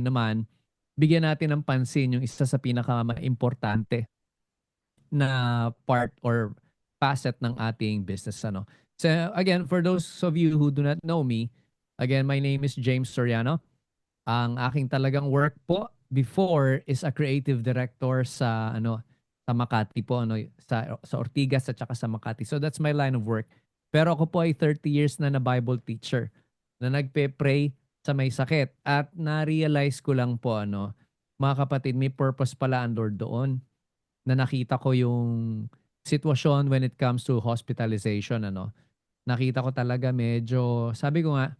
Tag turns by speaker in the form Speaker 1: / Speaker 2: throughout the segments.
Speaker 1: ngayon naman, bigyan natin ng pansin yung isa sa pinaka-importante na part or facet ng ating business. Ano? So again, for those of you who do not know me, again, my name is James Soriano. Ang aking talagang work po before is a creative director sa sa Makati po, sa Ortigas at saka sa Makati. So that's my line of work. Pero ako po ay 30 years na Bible teacher na nagpe-pray sa may sakit at na-realize ko lang po mga kapatid, may purpose pala ang Lord doon na nakita ko yung sitwasyon when it comes to hospitalization. Nakita ko talaga medyo, sabi ko nga,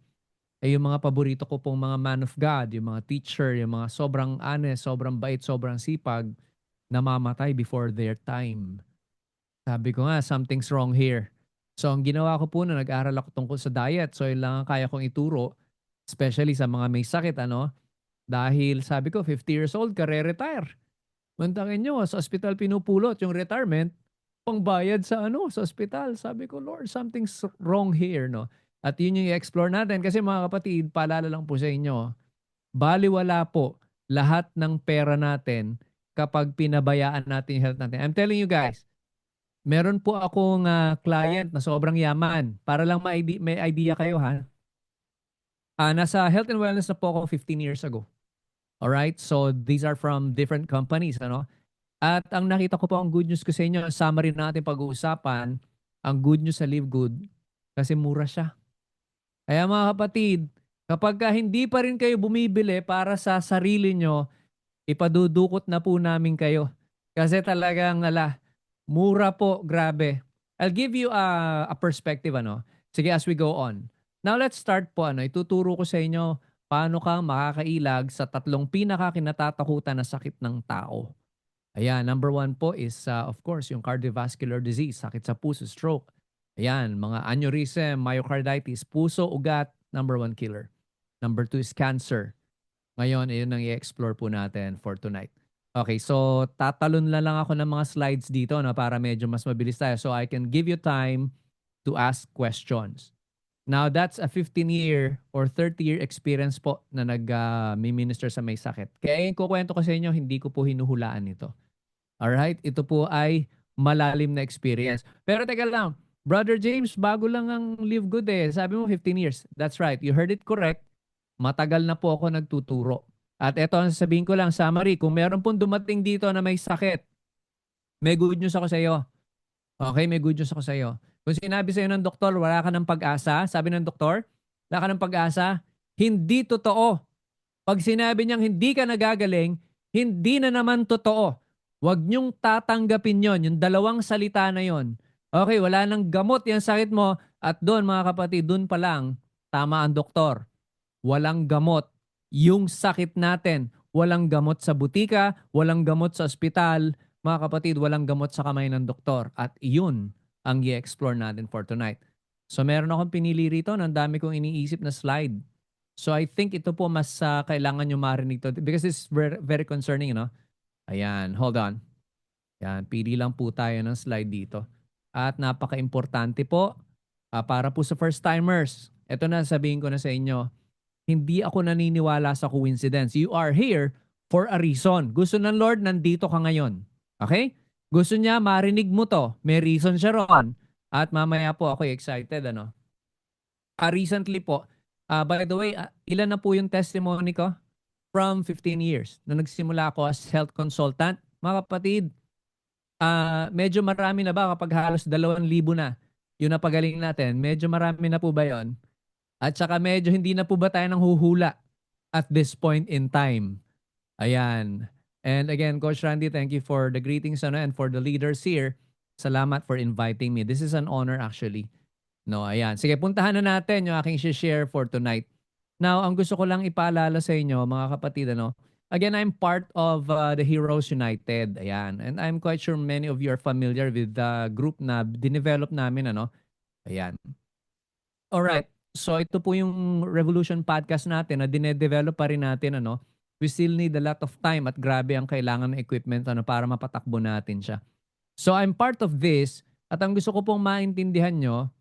Speaker 1: yung mga paborito ko pong mga man of God, yung mga teacher, yung mga sobrang honest, sobrang bait, sobrang sipag, namamatay before their time. Sabi ko nga, something's wrong here. So ang ginawa ko po na nag-aral ako tungkol sa diet. So yun lang ang kaya kong ituro, especially sa mga may sakit, dahil sabi ko, 50 years old ka, re-retire. Mantakin nyo, sa ospital pinupulot yung retirement, pangbayad sa sa ospital. Sabi ko, Lord, something's wrong here, no? At yun yung i-explore natin. Kasi mga kapatid, paalala lang po sa inyo, baliwala po lahat ng pera natin kapag pinabayaan natin yung health natin. I'm telling you guys, meron po akong client na sobrang yaman. Para lang may idea kayo ha. Nasa health and wellness na po ako 15 years ago. Alright? So these are from different companies. At ang nakita ko po ang good news ko sa inyo, summary natin pag-uusapan, ang good news sa Live Good, kasi mura siya. Kaya mga kapatid, kapag hindi pa rin kayo bumibili para sa sarili nyo, ipadudukot na po namin kayo. Kasi talagang mura po, grabe. I'll give you a perspective. Sige, as we go on. Now let's start po. Ituturo ko sa inyo paano kang makakailag sa tatlong pinaka-kinatatakutan na sakit ng tao. Ayan, number 1 po is of course yung cardiovascular disease, sakit sa puso, stroke. Ayan, mga aneurysm, myocarditis, puso, ugat, number 1 killer. Number 2 is cancer. Ngayon, yun ang i-explore po natin for tonight. Okay, so tatalon na lang ako ng mga slides dito para medyo mas mabilis tayo so I can give you time to ask questions. Now, that's a 15-year or 30-year experience po na nag-minister sa may sakit. Kaya yung kukwento ko sa inyo, hindi ko po hinuhulaan ito. Alright? Ito po ay malalim na experience. Pero teka lang, Brother James, bago lang ang Live Good Sabi mo 15 years. That's right. You heard it correct. Matagal na po ako nagtuturo. At eto ang sasabihin ko lang, summary, kung meron pong dumating dito na may sakit, may good news ako sa iyo. Okay, may good news ako sa iyo. Kung sinabi sa iyo ng doktor, wala ka ng pag-asa, sabi ng doktor, wala ka ng pag-asa, hindi totoo. Pag sinabi niyang hindi ka nagagaling, hindi na naman totoo. Huwag niyong tatanggapin yon, yung dalawang salita na yon. Okay, wala nang gamot yung sakit mo at doon mga kapatid, doon pa lang, tama ang doktor. Walang gamot. Yung sakit natin, walang gamot sa butika, walang gamot sa ospital, mga kapatid, walang gamot sa kamay ng doktor. At iyon ang i-explore natin for tonight. So meron akong pinili rito, ang dami kong iniisip na slide. So I think ito po mas kailangan nyo marinig to because it's very, very concerning, Ayan, hold on. Ayan, pili lang po tayo ng slide dito. At napaka-importante po para po sa first-timers. Ito na, sabihin ko na sa inyo, hindi ako naniniwala sa coincidence. You are here for a reason. Gusto ng Lord, nandito ka ngayon. Okay? Gusto niya, marinig mo to. May reason siya ron. At mamaya po ako excited, recently po, by the way, ilan na po yung testimony ko? From 15 years. Nung nagsimula ako as health consultant, mga kapatid, medyo marami na ba kapag halos 2,000 na yung napagaling natin? Medyo marami na po ba yon? At saka medyo hindi na po ba tayo nang huhula at this point in time? Ayan. And again, Coach Randy, thank you for the greetings and for the leaders here. Salamat for inviting me. This is an honor actually. No, ayan. Sige, puntahan na natin yung aking share for tonight. Now, ang gusto ko lang ipaalala sa inyo, mga kapatid, again, I'm part of the Heroes United. Ayan. And I'm quite sure many of you are familiar with the group na dinevelop namin, Ayan. Alright. So, ito po yung Revolution Podcast natin na dinedevelop pa rin natin, We still need a lot of time at grabe ang kailangan ng equipment, para mapatakbo natin siya. So, I'm part of this at ang gusto ko pong maintindihan nyo,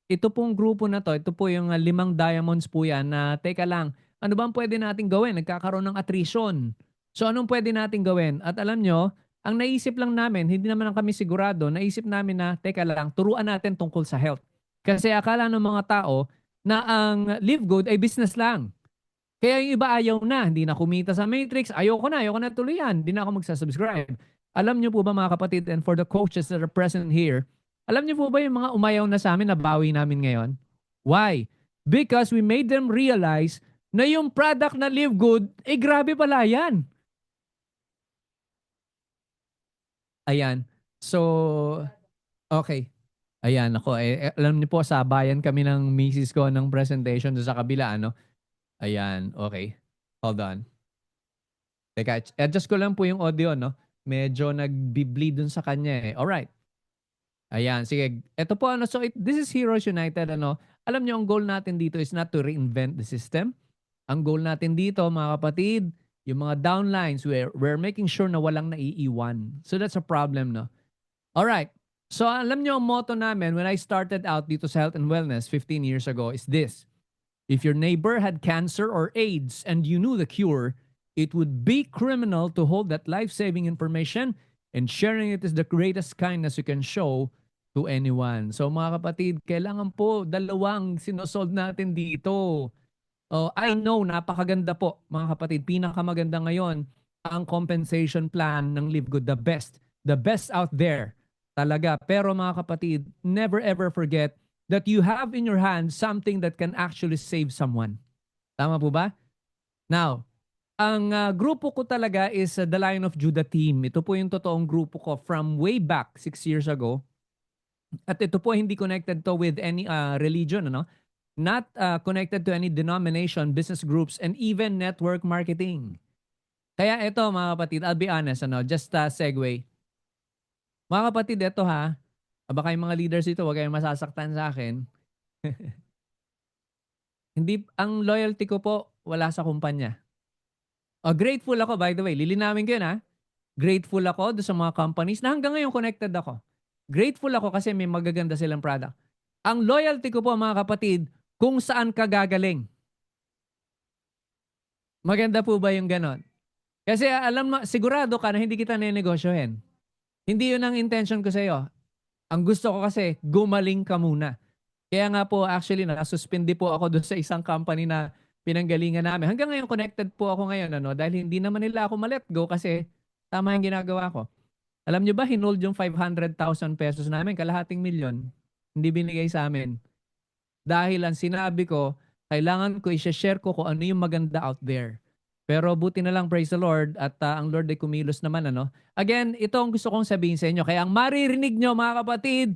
Speaker 1: ito pong grupo na to, ito po yung 5 diamonds po yan na, teka lang, ano bang pwede natin gawin? Nagkakaroon ng attrition. So anong pwede natin gawin? At alam nyo, ang naisip lang namin, hindi naman lang kami sigurado, naisip namin na, teka lang, turuan natin tungkol sa health. Kasi akala ng mga tao na ang Live Good ay business lang. Kaya yung iba ayaw na, hindi na kumita sa Matrix, ayoko na tuloyan, hindi na ako magsasubscribe. Alam niyo po ba mga kapatid, and for the coaches that are present here, alam niyo po ba yung mga umayaw na sa amin, nabawi namin ngayon? Why? Because we made them realize na yung product na Live Good, eh grabe pala yan. Ayan. So, okay. Ayan, ako, alam niyo po, sabayan kami ng misis ko ng presentation doon sa kabila, ano? Ayan, okay. Hold on. Teka, adjust ko lang po yung audio, no? Medyo nag-bleed dun sa kanya eh. Alright. Ayan, sige. Ito po, ano, so this is Heroes United, ano? Alam niyo, ang goal natin dito is not to reinvent the system. Ang goal natin dito, mga kapatid, yung mga downlines, we're making sure na walang naiiwan. So that's a problem, no? Alright. So alam niyo, ang motto namin when I started out dito sa Health and Wellness 15 years ago is this. If your neighbor had cancer or AIDS and you knew the cure, it would be criminal to hold that life-saving information, and sharing it is the greatest kindness you can show to anyone. So mga kapatid, kailangan po dalawang sinosolve natin dito. Oh, I know, napakaganda po mga kapatid. Pinakamaganda ngayon ang compensation plan ng Live Good. The best. The best out there. Talaga. Pero mga kapatid, never ever forget that you have in your hand something that can actually save someone. Tama po ba? Now, ang grupo ko talaga is the Lion of Judah team. Ito po yung totoong grupo ko from way back 6 years ago. At ito po hindi connected to with any religion, ano? Not connected to any denomination, business groups, and even network marketing. Kaya ito mga kapatid, I'll be honest, ano, just segue. Mga kapatid, ito ha, baka yung mga leaders dito, huwag kayong masasaktan sa akin. Hindi, ang loyalty ko po, wala sa kumpanya. Grateful ako, by the way, lilinawin ko yun ha. Grateful ako doon sa mga companies na hanggang ngayon connected ako. Grateful ako kasi may magaganda silang product. Ang loyalty ko po mga kapatid, kung saan ka gagaling. Maganda po ba yung ganon? Kasi alam mo, sigurado ka na hindi kita nenegosyohin. Hindi yun ang intention ko sa iyo. Ang gusto ko kasi, gumaling ka muna. Kaya nga po, actually, nasuspindi po ako doon sa isang company na pinanggalingan namin. Hanggang ngayon, connected po ako ngayon, ano, dahil hindi naman nila ako ma-let go kasi tama yung ginagawa ko. Alam nyo ba, hinold yung 500,000 pesos namin, kalahating milyon. Hindi binigay sa amin. Dahil ang sinabi ko, kailangan ko i-share ko kung ano yung maganda out there. Pero buti na lang, praise the Lord, at ang Lord ay kumilos naman, ano. Again, ito ang gusto kong sabihin sa inyo. Kaya ang maririnig nyo, mga kapatid,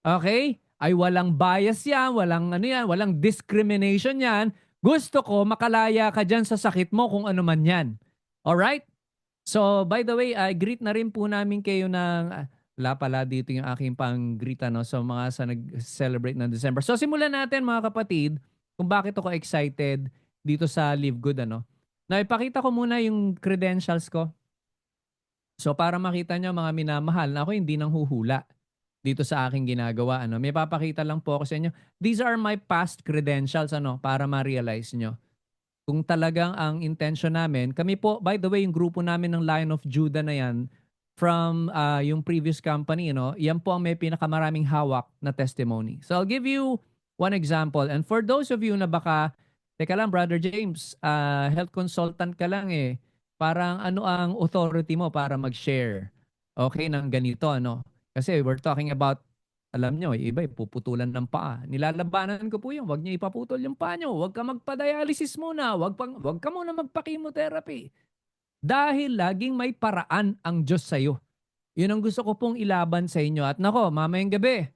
Speaker 1: okay, ay walang bias yan, walang ano yan, walang discrimination yan. Gusto ko makalaya ka dyan sa sakit mo kung ano man yan. Alright? So, by the way, greet na rin po namin kayo ng, wala pala dito yung aking pang-greet, ano, so mga sa nag-celebrate ng December. So, simulan natin mga kapatid kung bakit ako excited dito sa Live Good, ano. Now, ipakita ko muna yung credentials ko. So, para makita nyo mga minamahal na ako hindi nang huhula dito sa aking ginagawa, ano. May papakita lang po ako sa inyo. These are my past credentials, ano, para ma-realize nyo. Kung talagang ang intention namin, kami po, by the way, yung grupo namin ng Lion of Judah na yan, from yung previous company, yan po ang may pinakamaraming hawak na testimony. So I'll give you one example. And for those of you na baka, teka lang, Brother James, health consultant ka lang eh. Parang ano ang authority mo para mag-share? Okay, ng ganito, ano? Kasi we're talking about, alam nyo, iba puputulan ng paa. Nilalabanan ko po yung, wag niyo ipaputol yung paa nyo. Wag ka magpa-dialysis muna. Wag ka muna magpa-chemotherapy. Dahil laging may paraan ang Diyos sa'yo. Yun ang gusto ko pong ilaban sa inyo. At nako, mamayang gabi,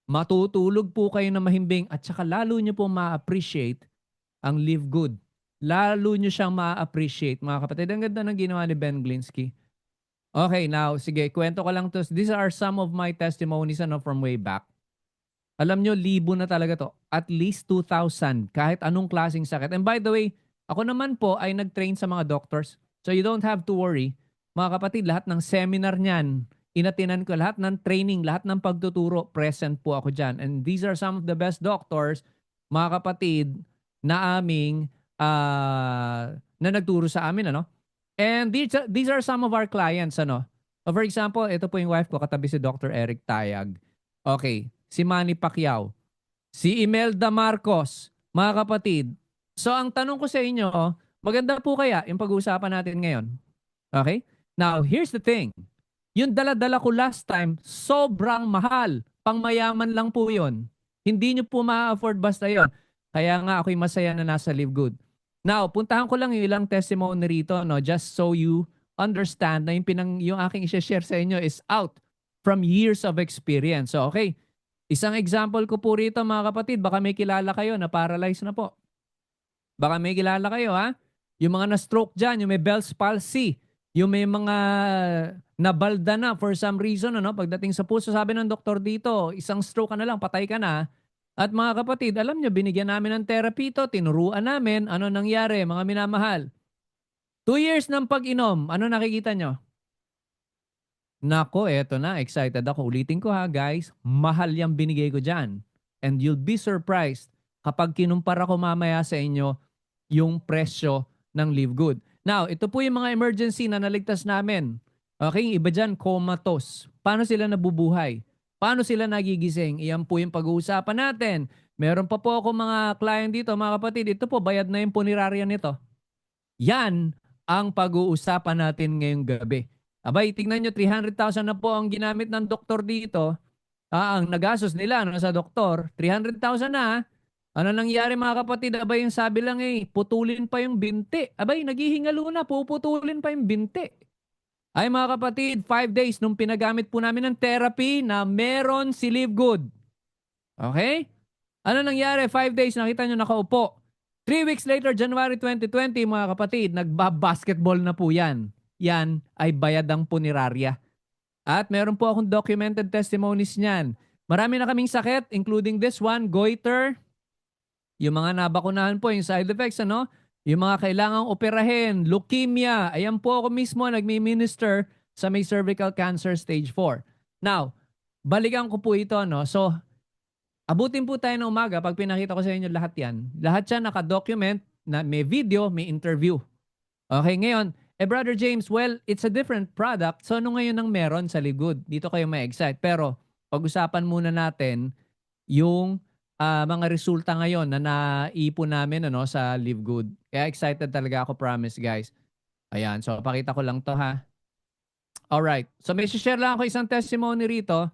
Speaker 1: matutulog po kayo na mahimbing at saka lalo nyo po ma-appreciate ang Live Good. Lalo nyo siyang ma-appreciate, mga kapatid. Ang ganda ng ginawa ni Ben Glinsky. Okay, now, sige, kwento ko lang to. These are some of my testimonies from way back. Alam nyo, libo na talaga to. At least 2,000, kahit anong klaseng sakit. And by the way, ako naman po ay nag-train sa mga doctors. So you don't have to worry. Mga kapatid, lahat ng seminar niyan, inatinan ko lahat ng training, lahat ng pagtuturo, present po ako dyan. And these are some of the best doctors, mga kapatid, na aming na nagturo sa amin, ano? And these are some of our clients, ano? For example, ito po yung wife ko, katabi si Dr. Eric Tayag. Okay, si Manny Pacquiao, si Imelda Marcos, mga kapatid. So ang tanong ko sa inyo, maganda po kaya yung pag-uusapan natin ngayon? Okay? Now, here's the thing. Yung dala-dala ko last time, sobrang mahal. Pangmayaman lang po yun. Hindi nyo po ma-afford basta yon. Kaya nga ako'y masaya na nasa Live Good. Now, puntahan ko lang yung ilang testimony rito, no, just so you understand na yung aking i-share sa inyo is out from years of experience. So, okay. Isang example ko po rito, mga kapatid, baka may kilala kayo na paralyzed na po. Baka may kilala kayo, ha? Yung mga na-stroke dyan, yung may Bell's palsy, yung may mga nabalda na for some reason, ano, pagdating sa puso, sabi ng doktor dito, isang stroke ka na lang, patay ka na. At mga kapatid, alam nyo, binigyan namin ng therapy to, tinuruan namin, ano nangyari, mga minamahal. 2 years ng pag-inom, ano nakikita nyo? Nako, eto na, excited ako. Ulitin ko ha, guys, mahal yung binigay ko dyan. And you'll be surprised kapag kinumpara ko mamaya sa inyo yung presyo ng Live Good. Now, ito po yung mga emergency na naligtas namin. Okay, iba dyan, comatose. Paano sila nabubuhay? Paano sila nagigising? Iyan po yung pag-uusapan natin. Meron pa po ako mga client dito, mga kapatid. Ito po, bayad na yung punerarya nito. Yan ang pag-uusapan natin ngayong gabi. Abay, tingnan nyo, 300,000 na po ang ginamit ng doktor dito. Ang nagastos nila sa doktor, 300,000 na. Ano nangyari, mga kapatid? Abay, yung sabi lang putulin pa yung binti. Abay, naghihingalo na, puputulin pa yung binti. Ay mga kapatid, 5 days nung pinagamit po namin ng therapy na meron si Live Good. Okay? Ano nangyari? 5 days, nakita nyo nakaupo. 3 weeks later, January 2020, mga kapatid, nagbabasketball na po yan. Yan ay bayad ang punerarya. At meron po akong documented testimonies niyan. Marami na kaming sakit, including this one, goiter. Yung mga nabakunahan po, yung side effects, ano? Yung mga kailangang operahin, leukemia. Ayan po ako mismo nagmi-minister sa may cervical cancer stage 4. Now, balikan ko po ito, no? So, abutin po tayo ng umaga pag pinakita ko sa inyo lahat yan. Lahat yan nakadocument na may video, may interview. Okay, ngayon, Brother James, well, it's a different product. So, ano ngayon ang meron sa Live Good? Dito kayo ma-excite. Pero, pag-usapan muna natin yung mga resulta ngayon na naipon namin sa Live Good. Kaya excited talaga ako, promise guys. Ayan, so pakita ko lang to ha. Alright, so may share lang ako isang testimony rito.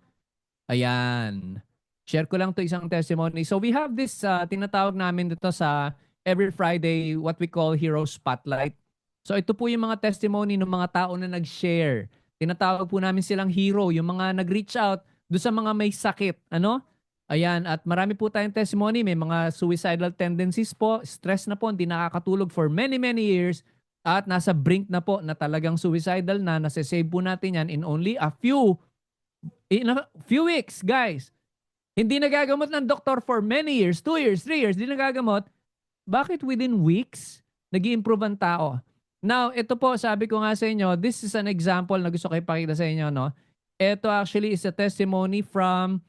Speaker 1: Ayan, share ko lang to isang testimony. So we have this, tinatawag namin dito sa every Friday, what we call Hero Spotlight. So ito po yung mga testimony ng mga tao na nag-share. Tinatawag po namin silang hero, yung mga nag-reach out doon sa mga may sakit. Ano? Ayan, at marami po tayong testimony. May mga suicidal tendencies po, stress na po, hindi nakakatulog for many, many years. At nasa brink na po na talagang suicidal na, nasa-save po natin yan in only a few weeks, guys. Hindi nagagamot ng doktor for many years, 2 years, 3 years, hindi nagagamot. Bakit within weeks, nag-i-improve ang tao? Now, ito po, sabi ko nga sa inyo, this is an example na gusto ko ipakita sa inyo, no? Ito actually is a testimony from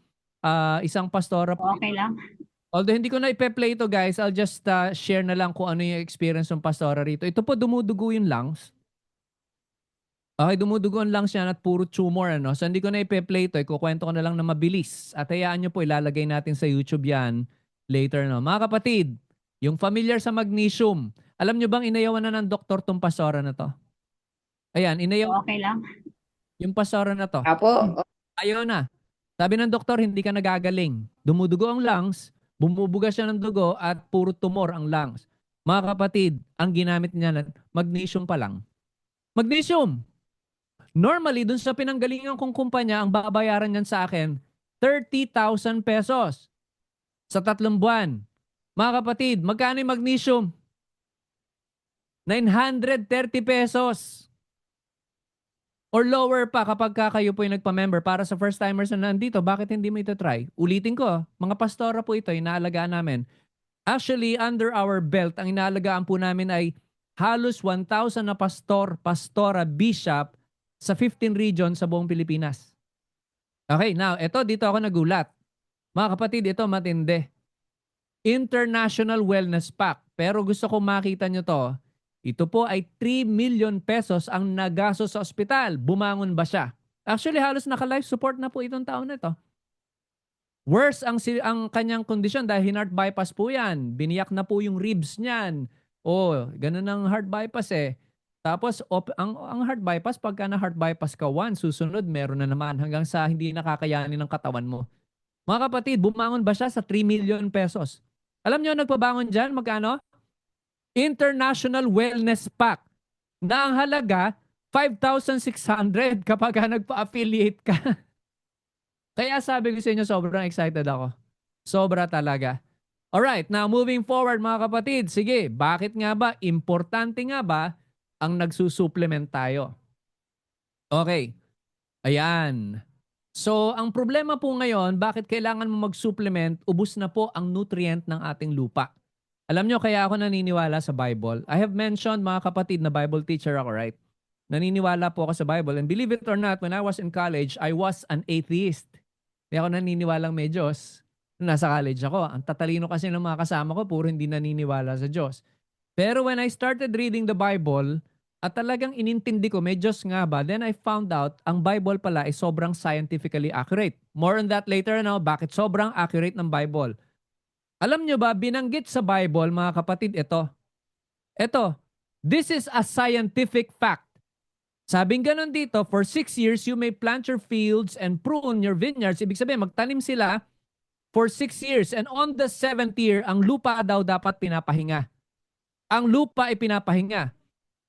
Speaker 1: isang pastora po.
Speaker 2: Okay lang.
Speaker 1: Although hindi ko na ipe-play ito, guys, I'll just share na lang kung ano yung experience ng pastora rito. Ito po, dumudugo yung lungs. Okay, dumudugo ang lungs yan at puro tumor. Ano? So hindi ko na ipe-play ito. Ikukwento ko na lang na mabilis. At hayaan nyo po, ilalagay natin sa YouTube yan later. No? Mga kapatid, yung familiar sa magnesium, alam nyo bang inayawan na ng doktor tong pastora na to? Ayan, inayawan.
Speaker 2: Okay lang.
Speaker 1: Yung pastora na to.
Speaker 3: Apo.
Speaker 1: Ayaw na. Sabi ng doktor, hindi ka nagagaling. Dumudugo ang lungs, bumubugas siya ng dugo at puro tumor ang lungs. Mga kapatid, ang ginamit niya magnesium pa lang. Magnesium! Normally, dun sa pinanggalingan kong kumpanya, ang babayaran niyan sa akin, 30,000 pesos sa 3 buwan. Mga kapatid, magkano yung magnesium? 930 pesos. Or lower pa kapag kayo po yung nagpa-member para sa first-timers na nandito, bakit hindi mo ito try? Ulitin ko, mga pastora po ito, inaalagaan namin. Actually, under our belt, ang inaalagaan po namin ay halos 1,000 na pastora, bishop sa 15 regions sa buong Pilipinas. Okay, now, ito, dito ako nagulat. Mga kapatid, ito matindi. International Wellness Pack. pero gusto kong makita nyo to. Ito po ay 3 million pesos ang nagasto sa ospital. Bumangon ba siya? Actually, halos naka-life support na po itong taon na ito. Worse ang kanyang kondisyon dahil heart bypass po yan. Biniyak na po yung ribs niyan. Oh, ganun ang heart bypass eh. Tapos ang heart bypass, pagka na heart bypass ka once, susunod meron na naman hanggang sa hindi nakakayanin ng katawan mo. Mga kapatid, bumangon ba siya sa 3 million pesos? Alam niyo nagpabangon dyan, magkano? International Wellness Pack na ang halaga 5,600 kapag nagpa-affiliate ka. Kaya sabi ko sa inyo, sobrang excited ako. Sobra talaga. Alright, now moving forward mga kapatid. Sige, bakit nga ba, importante nga ba ang nagsusupplement tayo? Okay, ayan. So, ang problema po ngayon, bakit kailangan mo mag-supplement, ubos na po ang nutrient ng ating lupa. Alam nyo, kaya ako naniniwala sa Bible. I have mentioned, mga kapatid, na Bible teacher ako, right? Naniniwala po ako sa Bible. And believe it or not, when I was in college, I was an atheist. Hindi ako naniniwalang may Diyos. Nung nasa college ako, ang tatalino kasi ng mga kasama ko, puro hindi naniniwala sa Diyos. Pero when I started reading the Bible, at talagang inintindi ko, may Diyos nga ba, then I found out, ang Bible pala ay sobrang scientifically accurate. More on that later now, bakit sobrang accurate ng Bible. Alam nyo ba, binanggit sa Bible, mga kapatid, ito. Ito, this is a scientific fact. Sabing ganon dito, for 6 years, you may plant your fields and prune your vineyards. Ibig sabihin, magtanim sila for 6 years. And on the 7th year, ang lupa daw dapat pinapahinga. Ang lupa ay pinapahinga.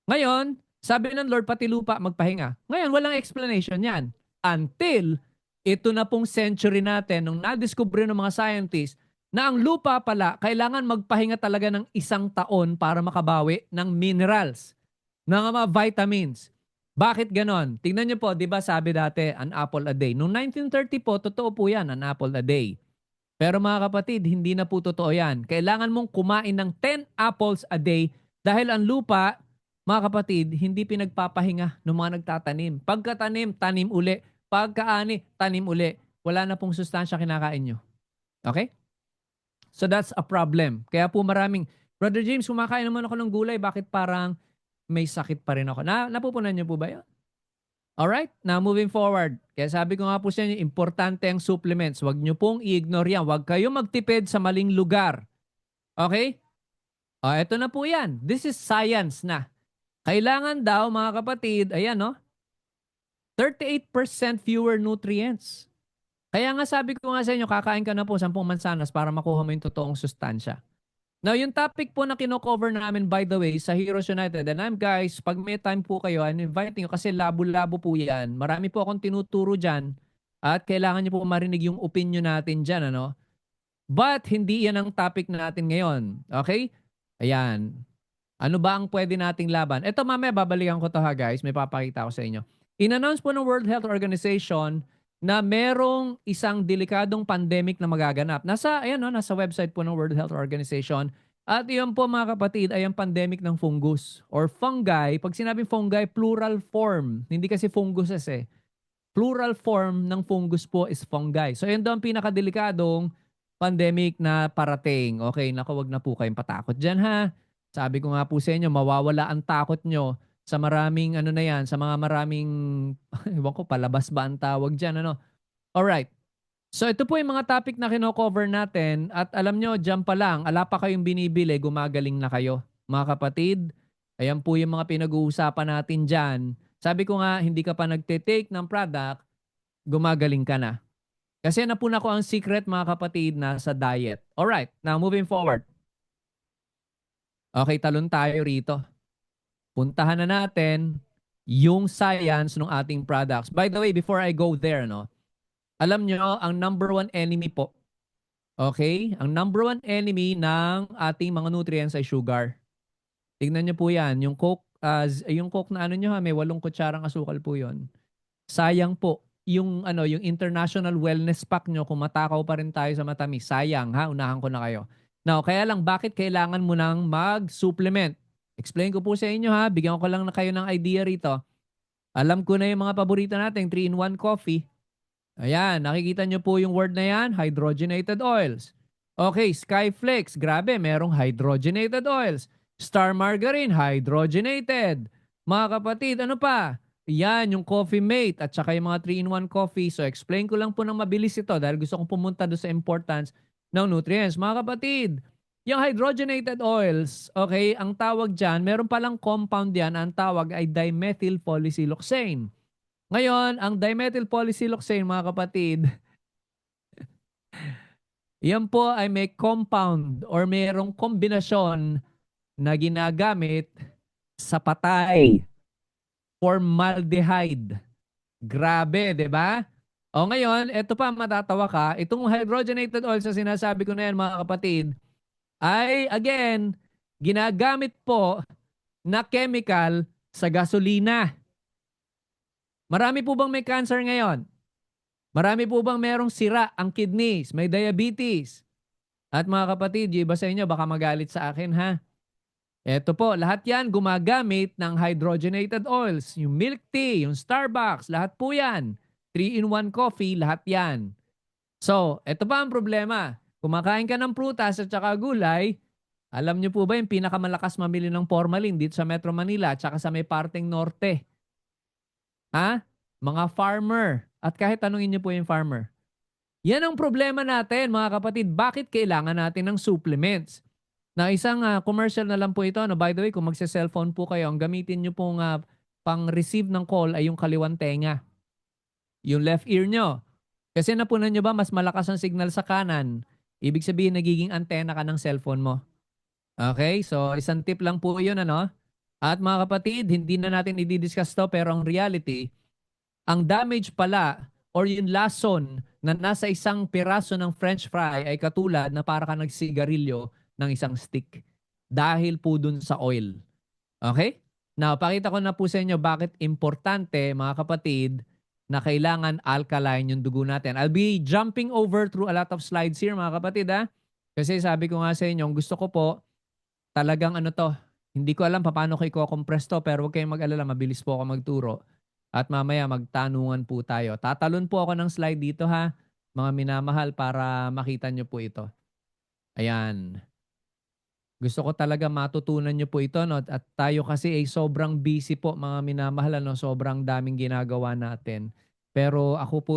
Speaker 1: Ngayon, sabi ng Lord, pati lupa magpahinga. Ngayon, walang explanation yan. Until, ito na pong century natin, nung nadiskubre ng mga scientists, na ang lupa pala, kailangan magpahinga talaga ng 1 taon para makabawi ng minerals, ng mga vitamins. Bakit ganon? Tingnan niyo po, di ba sabi dati, an apple a day. Noong 1930 po, totoo po yan, an apple a day. Pero mga kapatid, hindi na po totoo yan. Kailangan mong kumain ng 10 apples a day dahil ang lupa, mga kapatid, hindi pinagpapahinga ng mga nagtatanim. Pagkatanim, tanim uli. Pagkaani, tanim uli. Wala na pong sustansya kinakain nyo. Okay? So that's a problem. Kaya po maraming, Brother James, kumakain naman ako ng gulay. Bakit parang may sakit pa rin ako? Napupunan niyo po ba yan? Alright, now moving forward. Kaya sabi ko nga po sa inyo, importante ang supplements. Huwag niyo pong i-ignore yan. Huwag kayo magtipid sa maling lugar. Okay? O, eto na po yan. This is science na. Kailangan daw, mga kapatid, ayan no, 38% fewer nutrients. Kaya nga sabi ko nga sa inyo, kakain ka na po 10 mansanas para makuha mo yung totoong sustansya. Now, yung topic po na kino-cover namin, by the way, sa Heroes United, and I'm guys, pag may time po kayo, I'm inviting you kasi labo-labo po yan. Marami po akong tinuturo dyan at kailangan niyo po marinig yung opinion natin dyan, ano? But, hindi yan ang topic natin ngayon. Okay? Ayan. Ano ba ang pwede nating laban? Ito mamaya, babalikan ko to ha guys. May papakita ko sa inyo. In-announce po ng World Health Organization na merong isang delikadong pandemic na magaganap. Nasa website po ng World Health Organization. At iyon po mga kapatid ay ang pandemic ng fungus or fungi. Pag sinabing fungi, plural form. Hindi kasi fungus eh. Plural form ng fungus po is fungi. So yun daw ang pinakadelikadong pandemic na parating. Okay, naku, wag na po kayong patakot dyan ha. Sabi ko nga po sa inyo, mawawala ang takot nyo sa maraming sa mga maraming, iwan ko, palabas ba ang tawag dyan, ano? Alright. So ito po yung mga topic na kino-cover natin at alam nyo, dyan pa lang, ala pa kayong binibili, gumagaling na kayo. Mga kapatid, ayan po yung mga pinag-uusapan natin dyan. Sabi ko nga, hindi ka pa nagte-take ng product, gumagaling ka na. Kasi napuna ko ang secret, mga kapatid, na sa diet. Alright, now moving forward. Okay, talon tayo rito. Puntahan na natin yung science ng ating products. By the way, before I go there, no, alam nyo, ang number 1 enemy po, okay? Ang number 1 enemy ng ating mga nutrients ay sugar. Tingnan nyo po yan. Yung Coke, yung Coke na nyo may 8 kutsarang asukal po yon. Sayang po. Yung International Wellness Pack nyo, kung matakaw pa rin tayo sa matamis, sayang ha, unahan ko na kayo. Now, kaya lang, bakit kailangan mo nang mag-supplement? Explain ko po sa inyo ha. Bigyan ko lang na kayo ng idea rito. Alam ko na yung mga paborito natin, 3-in-1 coffee. Ayan, nakikita nyo po yung word na yan, hydrogenated oils. Okay, Skyflex, grabe, merong hydrogenated oils. Star Margarine, hydrogenated. Mga kapatid, ano pa? Yan, yung Coffee Mate at saka yung mga 3-in-1 coffee. So, explain ko lang po ng mabilis ito dahil gusto kong pumunta doon sa importance ng nutrients. Mga kapatid, yung hydrogenated oils, okay, ang tawag dyan, meron palang compound yan, ang tawag ay dimethyl polysiloxane. Ngayon, ang dimethyl polysiloxane, mga kapatid, yan po ay may compound or mayroong kombinasyon na ginagamit sa patay, formaldehyde. Grabe, 'di ba? O ngayon, ito pa matatawa ka, itong hydrogenated oils na sinasabi ko na yan mga kapatid, ay again, ginagamit po na chemical sa gasolina. Marami po bang may cancer ngayon? Marami po bang merong sira ang kidneys, may diabetes? At mga kapatid, yung iba sa inyo baka magalit sa akin ha. Eto po, lahat yan gumagamit ng hydrogenated oils. Yung milk tea, yung Starbucks, lahat po yan. 3-in-1 coffee, lahat yan. So, eto pa ang problema. Kumakain ka ng prutas at saka gulay, alam niyo po ba yung pinakamalakas mamili ng formalin dito sa Metro Manila at saka sa may parteng norte? Ha? Mga farmer. At kahit tanungin niyo po yung farmer. Yan ang problema natin mga kapatid. Bakit kailangan natin ng supplements? Na isang commercial na lang po ito. No? By the way, kung magsa-cellphone po kayo, ang gamitin nyo pong pang-receive ng call ay yung kaliwang tenga. Yung left ear nyo. Kasi napunan nyo ba, mas malakas ang signal sa kanan. Ibig sabihin, nagiging antena ka ng cellphone mo. Okay? So, isang tip lang po yun, ano? At mga kapatid, hindi na natin i-discuss to, pero ang reality, ang damage pala or yung lason na nasa isang piraso ng French fry ay katulad na para ka nagsigarilyo ng isang stick dahil po dun sa oil. Okay? Now, pakita ko na po sa inyo bakit importante, mga kapatid, na kailangan alkaline yung dugo natin. I'll be jumping over through a lot of slides here, mga kapatid, ha? Kasi sabi ko nga sa inyo, gusto ko po talagang ano to, hindi ko alam paano ko i-compress to, pero huwag kayong mag-alala, mabilis po ako magturo. At mamaya magtanungan po tayo. Tatalon po ako ng slide dito ha, mga minamahal, para makita nyo po ito. Ayan. Gusto ko talaga matutunan nyo po ito. No? At tayo kasi ay sobrang busy po mga minamahal. No? Sobrang daming ginagawa natin. Pero ako po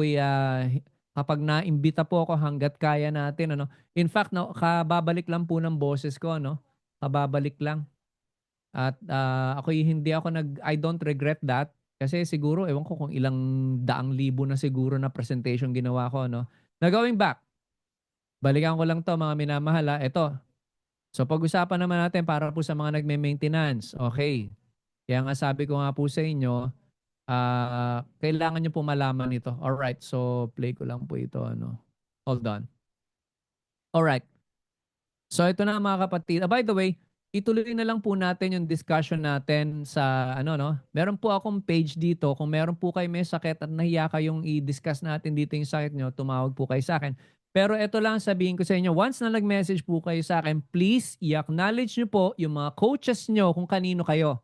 Speaker 1: kapag naimbita po ako hanggat kaya natin. Ano? In fact, no, kababalik lang po ng boses ko. No? Kababalik lang. At hindi ako I don't regret that. Kasi siguro, ewan ko kung ilang daang libo na siguro na presentation ginawa ko. No? Na going back, balikan ko lang to mga minamahal. Ito, so pag-usapan naman natin para po sa mga nagme-maintenance. Okay. Kaya nga sabi ko nga po sa inyo, kailangan nyo po malaman ito. Alright, so play ko lang po ito. Ano. Hold on. Alright. So ito na mga kapatid. By the way, ituloy na lang po natin yung discussion natin sa ano no. Meron po akong page dito. Kung meron po kayo may sakit at nahiya kayong i-discuss natin dito yung sakit nyo, tumawag po kayo sa akin. Pero ito lang sabihin ko sa inyo, once na nag-message po kayo sa akin, please i-acknowledge nyo po yung mga coaches nyo kung kanino kayo.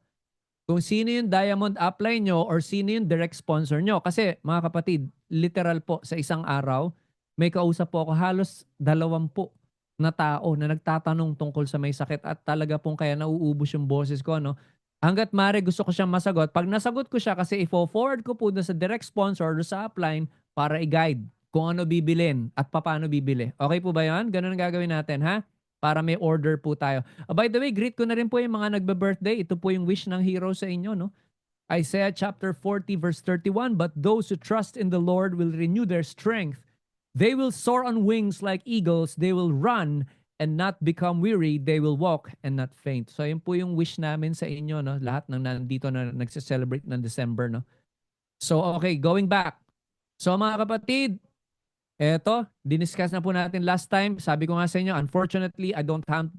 Speaker 1: Kung sino yung diamond upline nyo or sino yung direct sponsor nyo. Kasi mga kapatid, literal po sa isang araw, may kausap po ako halos 20 na tao na nagtatanong tungkol sa may sakit at talaga pong kaya nauubos yung boses ko. No? Hanggat mare gusto ko siyang masagot. Pag nasagot ko siya kasi i-forward ko po na sa direct sponsor or sa upline para i-guide kung ano bibilin at paano bibili. Okay po ba yan? Ganun ang gagawin natin ha? Para may order po tayo. By the way, greet ko na rin po yung mga nagbe-birthday. Ito po yung wish ng hero sa inyo. No? Isaiah chapter 40 verse 31, but those who trust in the Lord will renew their strength. They will soar on wings like eagles. They will run and not become weary. They will walk and not faint. So yun po yung wish namin sa inyo. No? Lahat ng nandito na nagse-celebrate ng December. No? So okay, going back. So mga kapatid, eto, diniscuss na po natin last time. Sabi ko nga sa inyo, unfortunately, I don't have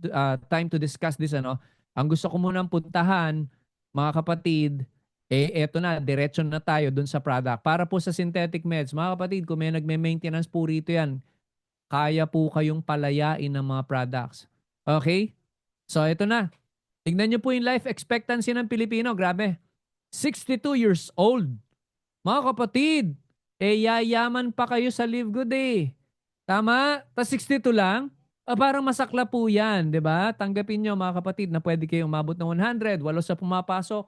Speaker 1: time to discuss this. Ano? Ang gusto ko munang puntahan, mga kapatid, eto na, diretso na tayo dun sa product. Para po sa synthetic meds, mga kapatid, kung may nagme-maintenance po rito yan, kaya po kayong palayain ng mga products. Okay? So, eto na. Tignan nyo po yung life expectancy ng Pilipino. Grabe. 62 years old. Mga kapatid, yayaman pa kayo sa Live Good eh. Tama? Tas 62 lang? Parang masakla po yan, di ba? Tanggapin nyo mga kapatid na pwede kayong umabot ng 100, 8 sa pumapasok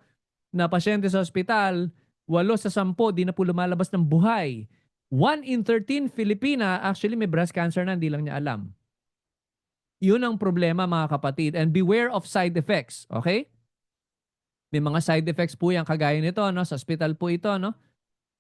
Speaker 1: na pasyente sa ospital, 8 sa 10 di na po lumalabas ng buhay. 1 in 13 Filipina actually may breast cancer na, hindi lang niya alam. Yun ang problema mga kapatid. And beware of side effects, okay? May mga side effects po yan kagaya nito, no? Sa ospital po ito, no?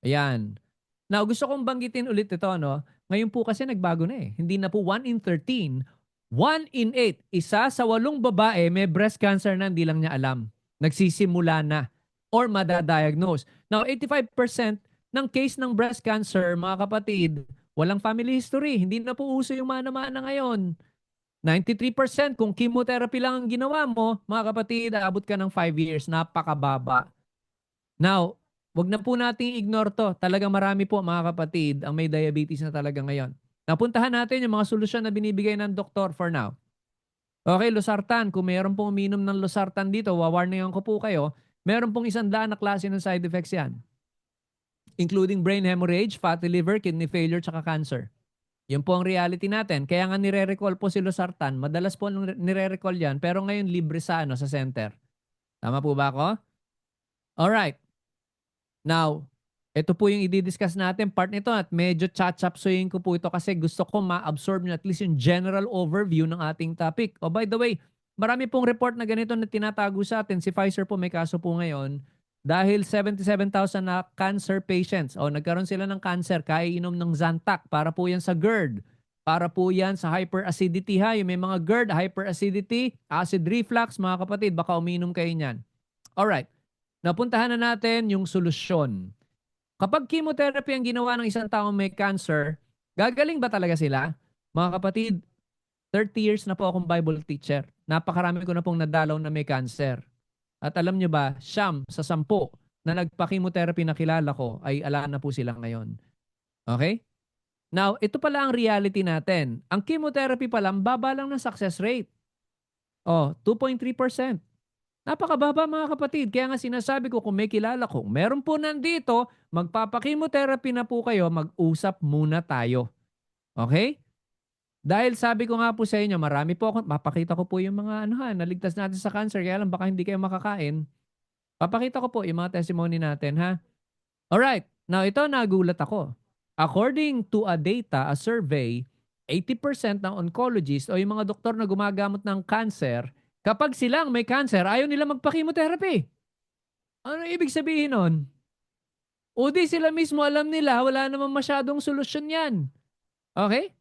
Speaker 1: Ayan. Now, gusto kong banggitin ulit ito, no? Ngayon po kasi nagbago na eh. Hindi na po 1 in 13, 1 in 8. Isa sa 8 babae may breast cancer na, hindi lang niya alam. Nagsisimula na or madadiagnose. Now, 85% ng case ng breast cancer, mga kapatid, walang family history. Hindi na po uso yung mana-mana ngayon. 93% kung chemotherapy lang ang ginawa mo, mga kapatid, aabot ka ng 5 years. Napakababa. Now, wag na po nating ignore to. Talagang marami po mga kapatid ang may diabetes na talaga ngayon. Napuntahan natin yung mga solusyon na binibigay ng doktor for now. Okay, losartan. Kung meron pong uminom ng losartan dito, wawarningan ko po kayo, meron pong 100 na klase ng side effects yan. Including brain hemorrhage, fatty liver, kidney failure, tsaka cancer. Yan po ang reality natin. Kaya nga nire-recall po si losartan. Madalas po nire-recall yan, pero ngayon libre sa, sa center. Tama po ba ako? Alright. Now, ito po yung i-discuss natin part nito at medyo chachapsuyin ko po ito kasi gusto ko ma-absorb nyo at least yung general overview ng ating topic. Oh, by the way, marami pong report na ganito na tinatago sa atin. Si Pfizer po may kaso po ngayon dahil 77,000 na cancer patients. O, nagkaroon sila ng cancer, kaya inom ng Zantac para po yan sa GERD. Para po yan sa hyperacidity ha. Yung may mga GERD, hyperacidity, acid reflux, mga kapatid, baka uminom kayo niyan. Alright. Napuntahan na natin yung solusyon. Kapag chemotherapy ang ginawa ng isang taong may cancer, gagaling ba talaga sila? Mga kapatid, 30 years na po akong Bible teacher. Napakarami ko na pong nadalaw na may cancer. At alam nyo ba, 9 sa 10 na nagpa-chemotherapy na kilala ko ay ala na po sila ngayon. Okay? Now, ito pala ang reality natin. Ang chemotherapy pala, baba lang ng success rate. 2.3%. Napakababa mga kapatid. Kaya nga sinasabi ko kung may kilala ko, meron po nandito, magpapakimotherapy na po kayo, mag-usap muna tayo. Okay? Dahil sabi ko nga po sa inyo, marami po ako, mapakita ko po yung mga naligtas natin sa cancer, kaya lang baka hindi kayo makakain. Papakita ko po yung mga testimony natin, ha? Alright. Now, ito nagulat ako. According to a survey, 80% ng oncologist o yung mga doktor na gumagamot ng cancer, kapag silang may cancer, ayaw nila magpa-chemotherapy. Ano ibig sabihin nun? O di sila mismo alam nila, wala namang masyadong solusyon yan. Okay?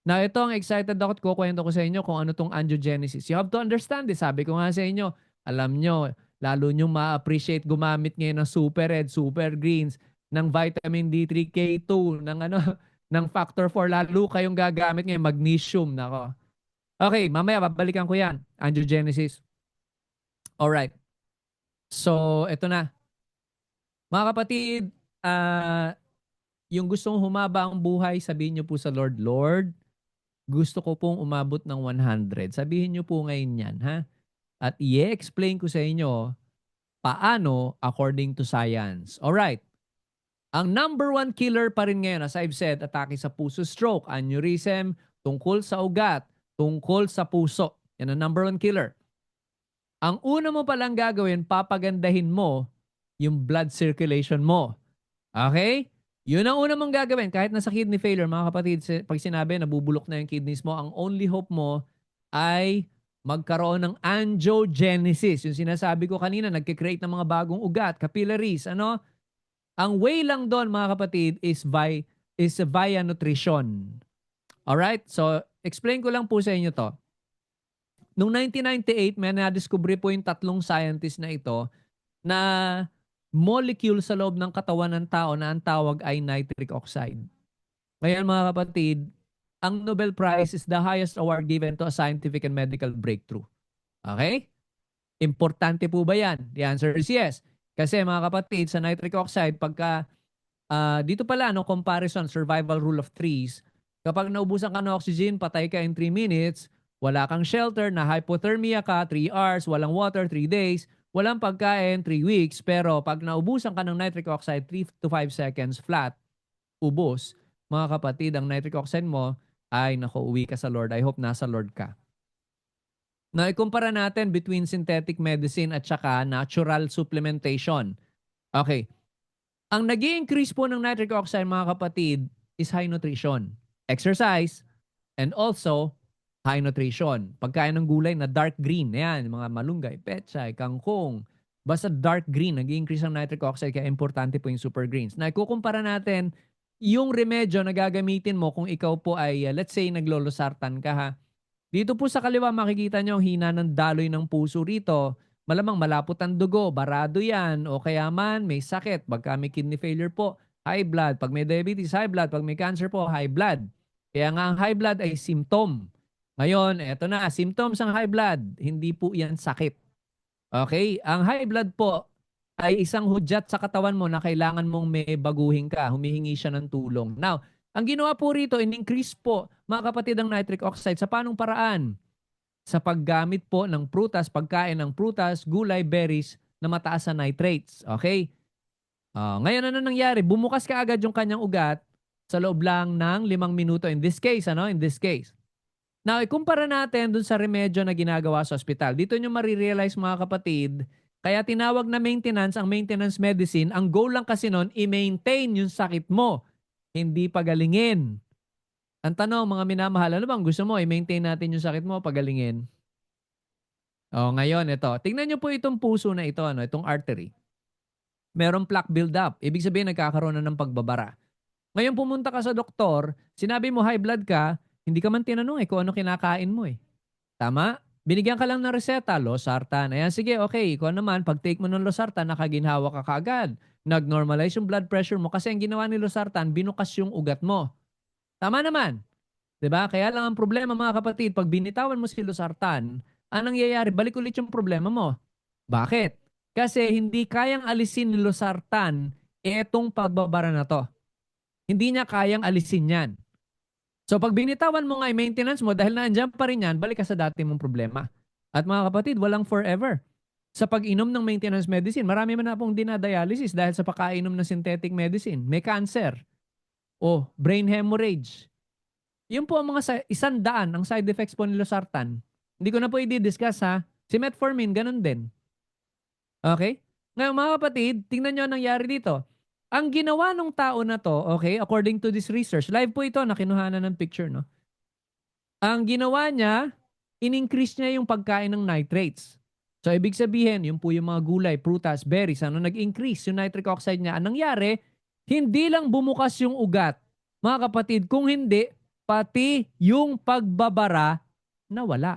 Speaker 1: Now, ito ang excited ako at kukwento ko sa inyo kung ano tong angiogenesis. You have to understand this. Sabi ko nga sa inyo, alam nyo, lalo nyo ma-appreciate gumamit ngayon ng super red, super greens, ng vitamin D3, K2, ng ng factor 4, lalo kayong gagamit ngayon, magnesium. Nako. Okay, mamaya babalikan ko yan. Angiogenesis. Alright. So, ito na. Mga kapatid, yung gustong humaba ang buhay, sabihin nyo po sa Lord, Lord, gusto ko pong umabot ng 100. Sabihin nyo po ngayon yan, ha? At i-explain ko sa inyo paano according to science. Alright. Ang number 1 killer pa rin ngayon, as I've said, atake sa puso, stroke, aneurysm, tungkol sa ugat, tungkol sa puso. Yan ang number 1 killer. Ang una mo palang gagawin, papagandahin mo yung blood circulation mo. Okay? Yun ang una mong gagawin. Kahit nasa kidney failure, mga kapatid, pag sinabi nabubulok na yung kidneys mo, ang only hope mo ay magkaroon ng angiogenesis. Yung sinasabi ko kanina, nagkikreate ng mga bagong ugat, capillaries, Ang way lang doon, mga kapatid, is via nutrition. Alright? So, explain ko lang po sa inyo to. Noong 1998, may na-discover po yung 3 scientists na ito na molecule sa loob ng katawan ng tao na ang tawag ay nitric oxide. Ngayon mga kapatid, ang Nobel Prize is the highest award given to a scientific and medical breakthrough. Okay? Importante po ba yan? The answer is yes. Kasi mga kapatid, sa nitric oxide, pagka dito pala, comparison, survival rule of threes, kapag naubusan ka ng oxygen, patay ka in 3 minutes, wala kang shelter, na hypothermia ka, 3 hours, walang water, 3 days, walang pagkain, 3 weeks, pero pag naubusan ka ng nitric oxide, 3 to 5 seconds flat, ubos, mga kapatid, ang nitric oxide mo, Ay, nako, uwi ka sa Lord. I hope nasa Lord ka. Na ikumpara natin between synthetic medicine at saka natural supplementation. Okay. Ang nag-i-increase po ng nitric oxide, mga kapatid, is high nutrition. Exercise, and also high nutrition. Pagkain ng gulay na dark green, yan, mga malunggay, pechay, kangkong, basta dark green, nag-i-increase ang nitric oxide, kaya importante po yung super greens. Na ikukumpara natin yung remedyo na gagamitin mo kung ikaw po ay, let's say, naglolosartan ka ha. Dito po sa kaliwa makikita nyo ang hina ng daloy ng puso rito. Malamang malapot ang dugo, barado yan, o kaya man may sakit. Pagka may kidney failure po, high blood. Pag may diabetes, high blood. Pag may cancer po, high blood. Kaya nga ang high blood ay symptom. Ngayon, eto na, symptoms ng high blood. Hindi po yan sakit. Okay? Ang high blood po ay isang hudyat sa katawan mo na kailangan mong may baguhin ka. Humihingi siya ng tulong. Now, ang ginawa po rito, in-increase po, mga kapatid, ang nitric oxide. Sa panong paraan? Sa paggamit po ng prutas, pagkain ng prutas, gulay, berries na mataas sa nitrates. Okay? Ngayon, ano nangyari? Bumukas ka agad yung kanyang ugat sa loob lang ng 5 minuto. In this case, ano? In this case. Now, ikumpara natin dun sa remedyo na ginagawa sa ospital. Dito nyo marirealize, mga kapatid, kaya tinawag na maintenance ang maintenance medicine. Ang goal lang kasi nun, i-maintain yung sakit mo, hindi pagalingin. Ang tanong, mga minamahal, ano bang gusto mo? I-maintain natin yung sakit mo, pagalingin. Ngayon, ito. Tingnan nyo po itong puso na ito, ano, itong artery. Merong plaque build-up. Ibig sabihin, nagkakaroon na ng pagbabara. Ngayon, pumunta ka sa doktor, sinabi mo high blood ka, hindi ka man tinanong kung ano kinakain mo eh. Tama? Binigyan ka lang ng reseta, losartan. Ayan, sige, okay. Ikaw naman, pag-take mo ng losartan, nakaginhawa ka kaagad. Nag-normalize yung blood pressure mo kasi ang ginawa ni losartan, binukas yung ugat mo. Tama naman. 'Di ba? Kaya lang ang problema, mga kapatid, pag binitawan mo si losartan, anong nangyayari? Balik ulit yung problema mo. Bakit? Kasi hindi kayang alisin ni losartan etong pagbabara na to. Hindi niya kayang alisin yan. So pag binitawan mo nga yung maintenance mo, dahil naandyan pa rin yan, balik ka sa dati mong problema. At mga kapatid, walang forever. Sa pag-inom ng maintenance medicine, marami man na pong dinadialysis dahil sa pakainom ng synthetic medicine. May cancer. O brain hemorrhage. Yun po ang mga 100 ang side effects po ni losartan. Hindi ko na po i-discuss ha. Si metformin, ganun din. Okay? Ngayon mga kapatid, tingnan nyo ang nangyari dito. Ang ginawa ng tao na to, okay, according to this research, live po ito, nakinuhanan ng picture, no? Ang ginawa niya, in-increase niya yung pagkain ng nitrates. So, ibig sabihin, yun po yung mga gulay, prutas, berries, ano, nag-increase yung nitric oxide niya. Anong nangyari? Hindi lang bumukas yung ugat, mga kapatid, kung hindi, pati yung pagbabara nawala.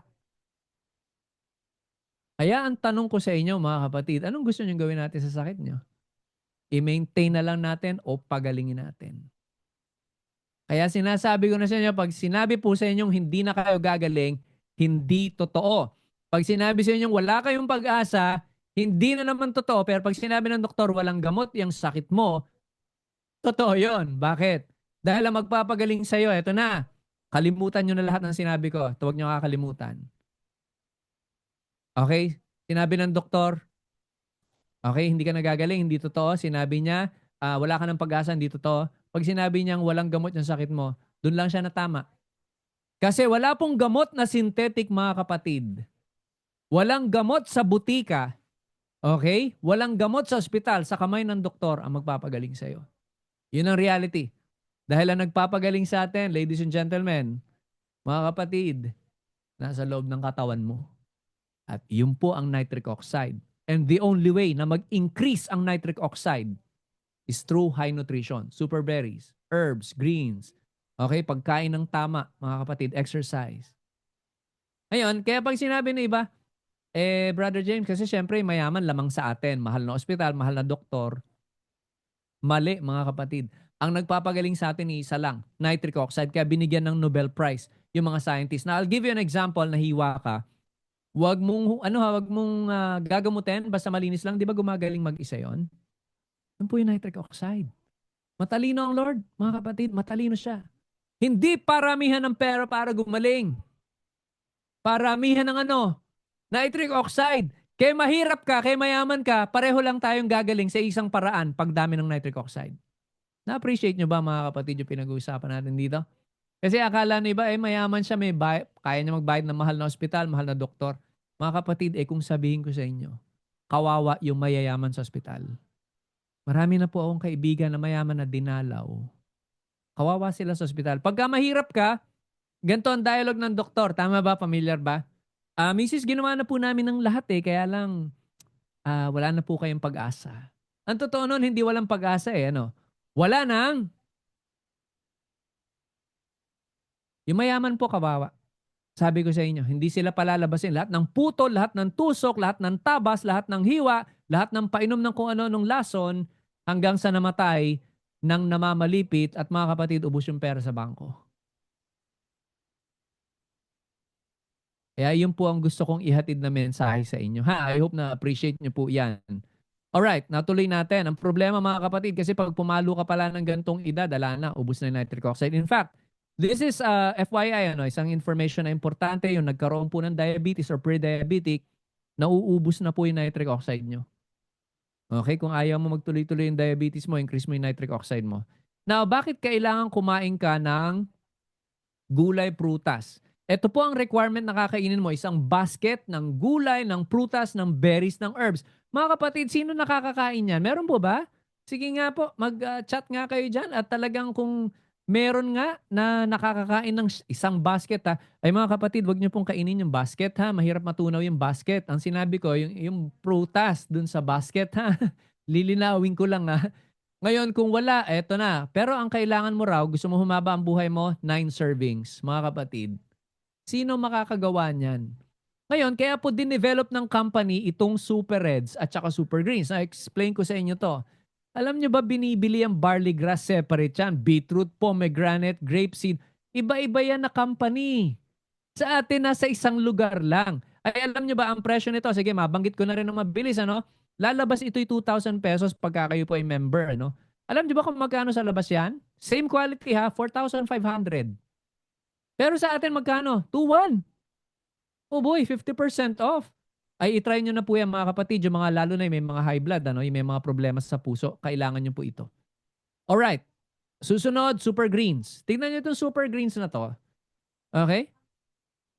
Speaker 1: Kaya ang tanong ko sa inyo, mga kapatid, anong gusto nyo gawin natin sa sakit nyo? I-maintain na lang natin o pagalingin natin? Kaya sinasabi ko na sa inyo, pag sinabi po sa inyong hindi na kayo gagaling, hindi totoo. Pag sinabi sa inyong wala kayong pag-asa, hindi na naman totoo. Pero pag sinabi ng doktor, walang gamot yung sakit mo, totoo yun. Bakit? Dahil ang magpapagaling sa'yo, eto na, kalimutan nyo na lahat ng sinabi ko. Huwag nyo kakalimutan. Okay? Sinabi ng doktor, okay, hindi ka nagagaling, hindi totoo. Sinabi niya, wala ka ng pag-asa, hindi totoo. Pag sinabi niyang walang gamot yung sakit mo, doon lang siya natama. Kasi wala pong gamot na synthetic, mga kapatid. Walang gamot sa butika. Okay? Walang gamot sa ospital, sa kamay ng doktor ang magpapagaling sa'yo. Yun ang reality. Dahil ang nagpapagaling sa atin, ladies and gentlemen, mga kapatid, nasa loob ng katawan mo. At yun po ang nitric oxide. And the only way na mag-increase ang nitric oxide is through high nutrition. Super berries, herbs, greens. Okay? Pagkain ng tama, mga kapatid, exercise. Ngayon, kaya pag sinabi ng iba, Brother James, kasi syempre mayaman lamang sa atin. Mahal na ospital, mahal na doktor. Mali, mga kapatid. Ang nagpapagaling sa atin ni isa lang, nitric oxide. Kaya binigyan ng Nobel Prize yung mga scientists. Now, I'll give you an example na hiwa ka. Wag mong gagamutin basta malinis lang, 'di ba gumagaling mag-isa 'yon? Yun po yung nitric oxide. Matalino ang Lord, mga kapatid, matalino siya. Hindi paramihan ng pera para gumaling. Paramihan ng nitric oxide. Kaya mahirap ka, kaya mayaman ka, pareho lang tayong gagaling sa isang paraan pagdami ng nitric oxide. Na-appreciate nyo ba, mga kapatid, yung pinag-uusapan natin dito? Kasi akala ng iba, mayaman siya, kaya niya magbayad ng mahal na ospital, mahal na doktor. Mga kapatid, kung sabihin ko sa inyo, kawawa yung mayayaman sa ospital. Marami na po akong kaibigan na mayaman na dinalaw. Kawawa sila sa ospital. Pagka mahirap ka, ganito ang dialogue ng doktor. Tama ba? Familiar ba? Mrs. Ginawa na po namin ng lahat kaya lang wala na po kayong pag-asa. Ang totoo nun, hindi walang pag-asa ano. Wala nang. Yung mayaman po kawawa. Sabi ko sa inyo, hindi sila palalabasin. Lahat ng putol, lahat ng tusok, lahat ng tabas, lahat ng hiwa, lahat ng painom ng kung ano-anong lason, hanggang sa namatay ng namamalipit at mga kapatid, ubos yung pera sa bangko. Kaya yun po ang gusto kong ihatid na mensahe sa inyo. I hope na appreciate nyo po yan. Alright, natuloy natin. Ang problema mga kapatid, kasi pag pumalo ka pala ng gantong edad, ala na, ubos na yung nitric oxide. In fact, this is FYI, isang information na importante, yung nagkaroon po ng diabetes or pre-diabetic, nauubos na po yung nitric oxide nyo. Okay, kung ayaw mo magtuloy-tuloy yung diabetes mo, increase mo yung nitric oxide mo. Now, bakit kailangan kumain ka ng gulay, prutas? Ito po ang requirement na kakainin mo, isang basket ng gulay, ng prutas, ng berries, ng herbs. Mga kapatid, sino nakakakain yan? Meron po ba? Sige nga po, mag-chat nga kayo dyan at talagang kung meron nga na nakakakain ng isang basket ay mga kapatid, wag niyo pong kainin yung basket mahirap matunaw yung basket. Ang sinabi ko, yung prutas dun sa basket lilinawin ko lang Ngayon kung wala, eto na. Pero ang kailangan mo raw, gusto mo humaba ang buhay mo, 9 servings, mga kapatid. Sino makakagawa niyan? Ngayon, kaya po din-develop ng company itong Super Reds at saka Super Greens. Na-explain ko sa inyo to. Alam nyo ba binibili ang barley grass separate yan? Beetroot, pomegranate, grapeseed. Iba-iba yan na company. Sa atin, nasa isang lugar lang. Ay alam nyo ba ang presyo nito? Sige, mabanggit ko na rin ng mabilis. Lalabas ito'y 2,000 pesos pagka kayo po ay member. Alam nyo ba kung magkano sa labas yan? Same quality 4,500. Pero sa atin magkano? 2,100. Oh boy, 50% off. Ay itry nyo na po yan mga kapatid, yung mga lalo na yung may mga high blood, yung may mga problema sa puso, kailangan nyo po ito. Alright, susunod, Super Greens. Tingnan nyo itong Super Greens na to. Okay?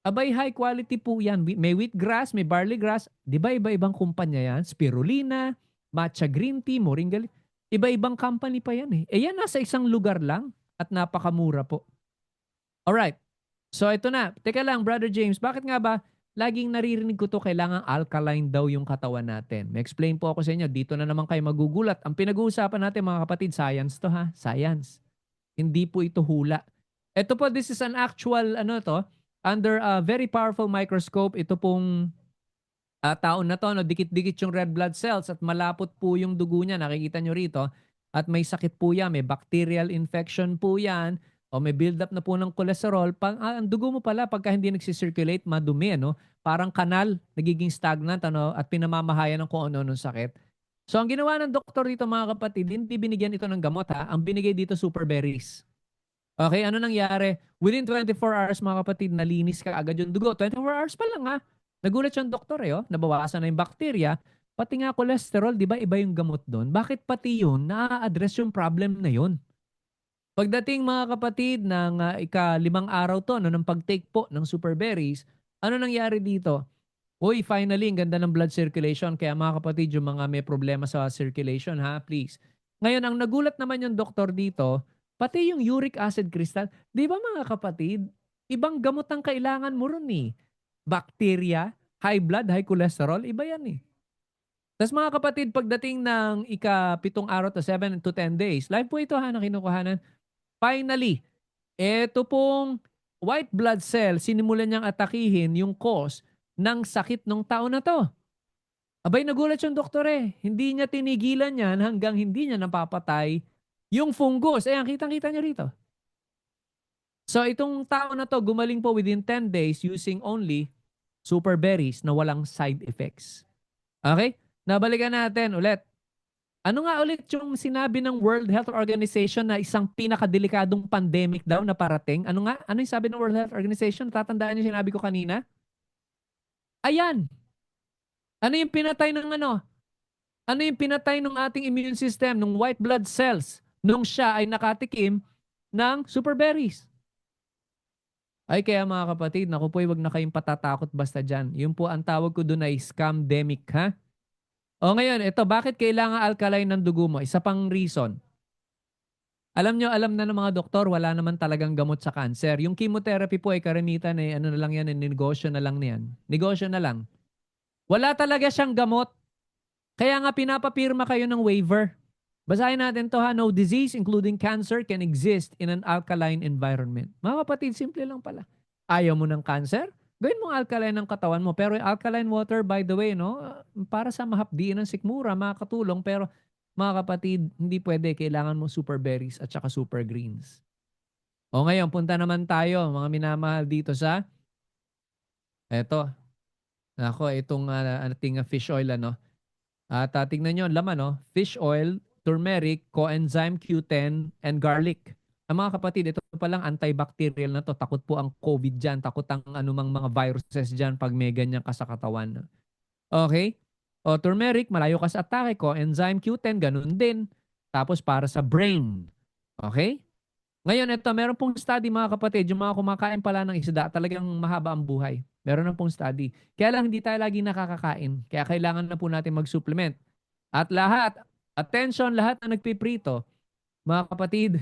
Speaker 1: Abay, high quality po yan. May wheatgrass, may barley grass. Di ba iba-ibang kumpanya yan? Spirulina, matcha green tea, moringa. Iba-ibang company pa yan yan nasa isang lugar lang at napakamura po. Alright. So ito na. Teka lang, Brother James, bakit nga ba laging naririnig ko to kailangan alkaline daw yung katawan natin? May explain po ako sa inyo. Dito na naman kayo magugulat. Ang pinag-uusapan natin mga kapatid, science to Science. Hindi po ito hula. Ito po, this is an actual, under a very powerful microscope, ito pong taon na to, dikit-dikit yung red blood cells at malapot po yung dugo niya. Nakikita nyo rito. At may sakit po yan. May bacterial infection po yan. O may build-up na po ng cholesterol. Ang dugo mo pala, pagka hindi nagsisirculate, madumi. Parang kanal, nagiging stagnant at pinamamahayan ng kung ano-anong sakit. So ang ginawa ng doktor dito mga kapatid, hindi binigyan ito ng gamot Ang binigay dito super berries. Okay, ano nangyari? Within 24 hours mga kapatid, nalinis ka agad yung dugo. 24 hours pa lang Nagulat yung doktor nabawasan na yung bakterya. Pati nga cholesterol, di ba iba yung gamot doon? Bakit pati yun, na-address yung problem na yun? Pagdating mga kapatid ng ika-5 araw to, ng pag-take po ng super berries, ano nangyari dito? Uy, finally, ang ganda ng blood circulation. Kaya mga kapatid, yung mga may problema sa circulation, please. Ngayon, ang nagulat naman yung doktor dito, pati yung uric acid crystal, di ba mga kapatid, ibang gamot ang kailangan mo ron Bacteria, high blood, high cholesterol, iba yan Tapos mga kapatid, pagdating ng ika-7 araw to 7 to 10 days, live po ito na kinukuhanan. Finally, eto pong white blood cell, sinimulan niyang atakihin yung cause ng sakit ng tao na to. Abay, nagulat yung doktor Hindi niya tinigilan yan hanggang hindi niya napapatay yung fungus. Ayan, kitang-kita niyo rito. So itong tao na to gumaling po within 10 days using only super berries na walang side effects. Okay? Nabalikan natin ulit. Ano nga ulit yung sinabi ng World Health Organization na isang pinakadelikadong pandemic daw na parating? Ano nga? Ano yung sabi ng World Health Organization? Tatandaan niyo sinabi ko kanina? Ayan. Ano yung pinatay ng Ano yung pinatay ng ating immune system, ng white blood cells, nung siya ay nakatikim ng super berries? Ay kaya mga kapatid, naku po, wag na kayong patatakot basta dyan. Yun po ang tawag ko doon ay scamdemic, ha? O ngayon, ito, bakit kailangan alkaline ng dugo mo? Isa pang reason. Alam nyo, alam na ng mga doktor, wala naman talagang gamot sa cancer. Yung chemotherapy po ay karamitan ano na lang yan, negosyo na lang niyan. Negosyo na lang. Wala talaga siyang gamot. Kaya nga pinapapirma kayo ng waiver. Basahin natin to ha. No disease including cancer can exist in an alkaline environment. Mga kapatid, simple lang pala. Ayaw mo ng cancer? Gawin mo alkaline ng katawan mo. Pero yung alkaline water, by the way, no, para sa mahapdiin ng sikmura, makakatulong. Pero mga kapatid, hindi pwede. Kailangan mo super berries at saka super greens. O ngayon, punta naman tayo, mga minamahal dito sa, eto, ako, itong ating fish oil, ano. At tingnan nyo ang laman, no? Fish oil, turmeric, coenzyme Q10, and garlic. Ang mga kapatid, ito palang antibacterial na to. Takot po ang COVID dyan. Takot ang anumang mga viruses dyan pag may ganyan ka sa katawan. Okay? O, turmeric, malayo ka sa atake. Coenzyme Q10, ganun din. Tapos para sa brain. Okay? Ngayon, ito, meron pong study mga kapatid, yung mga kumakain pala ng isda, talagang mahaba ang buhay. Meron na pong study. Kaya lang hindi tayo lagi nakakakain. Kaya kailangan na po natin mag-supplement. At lahat, attention, lahat na nagpiprito, mga kapatid,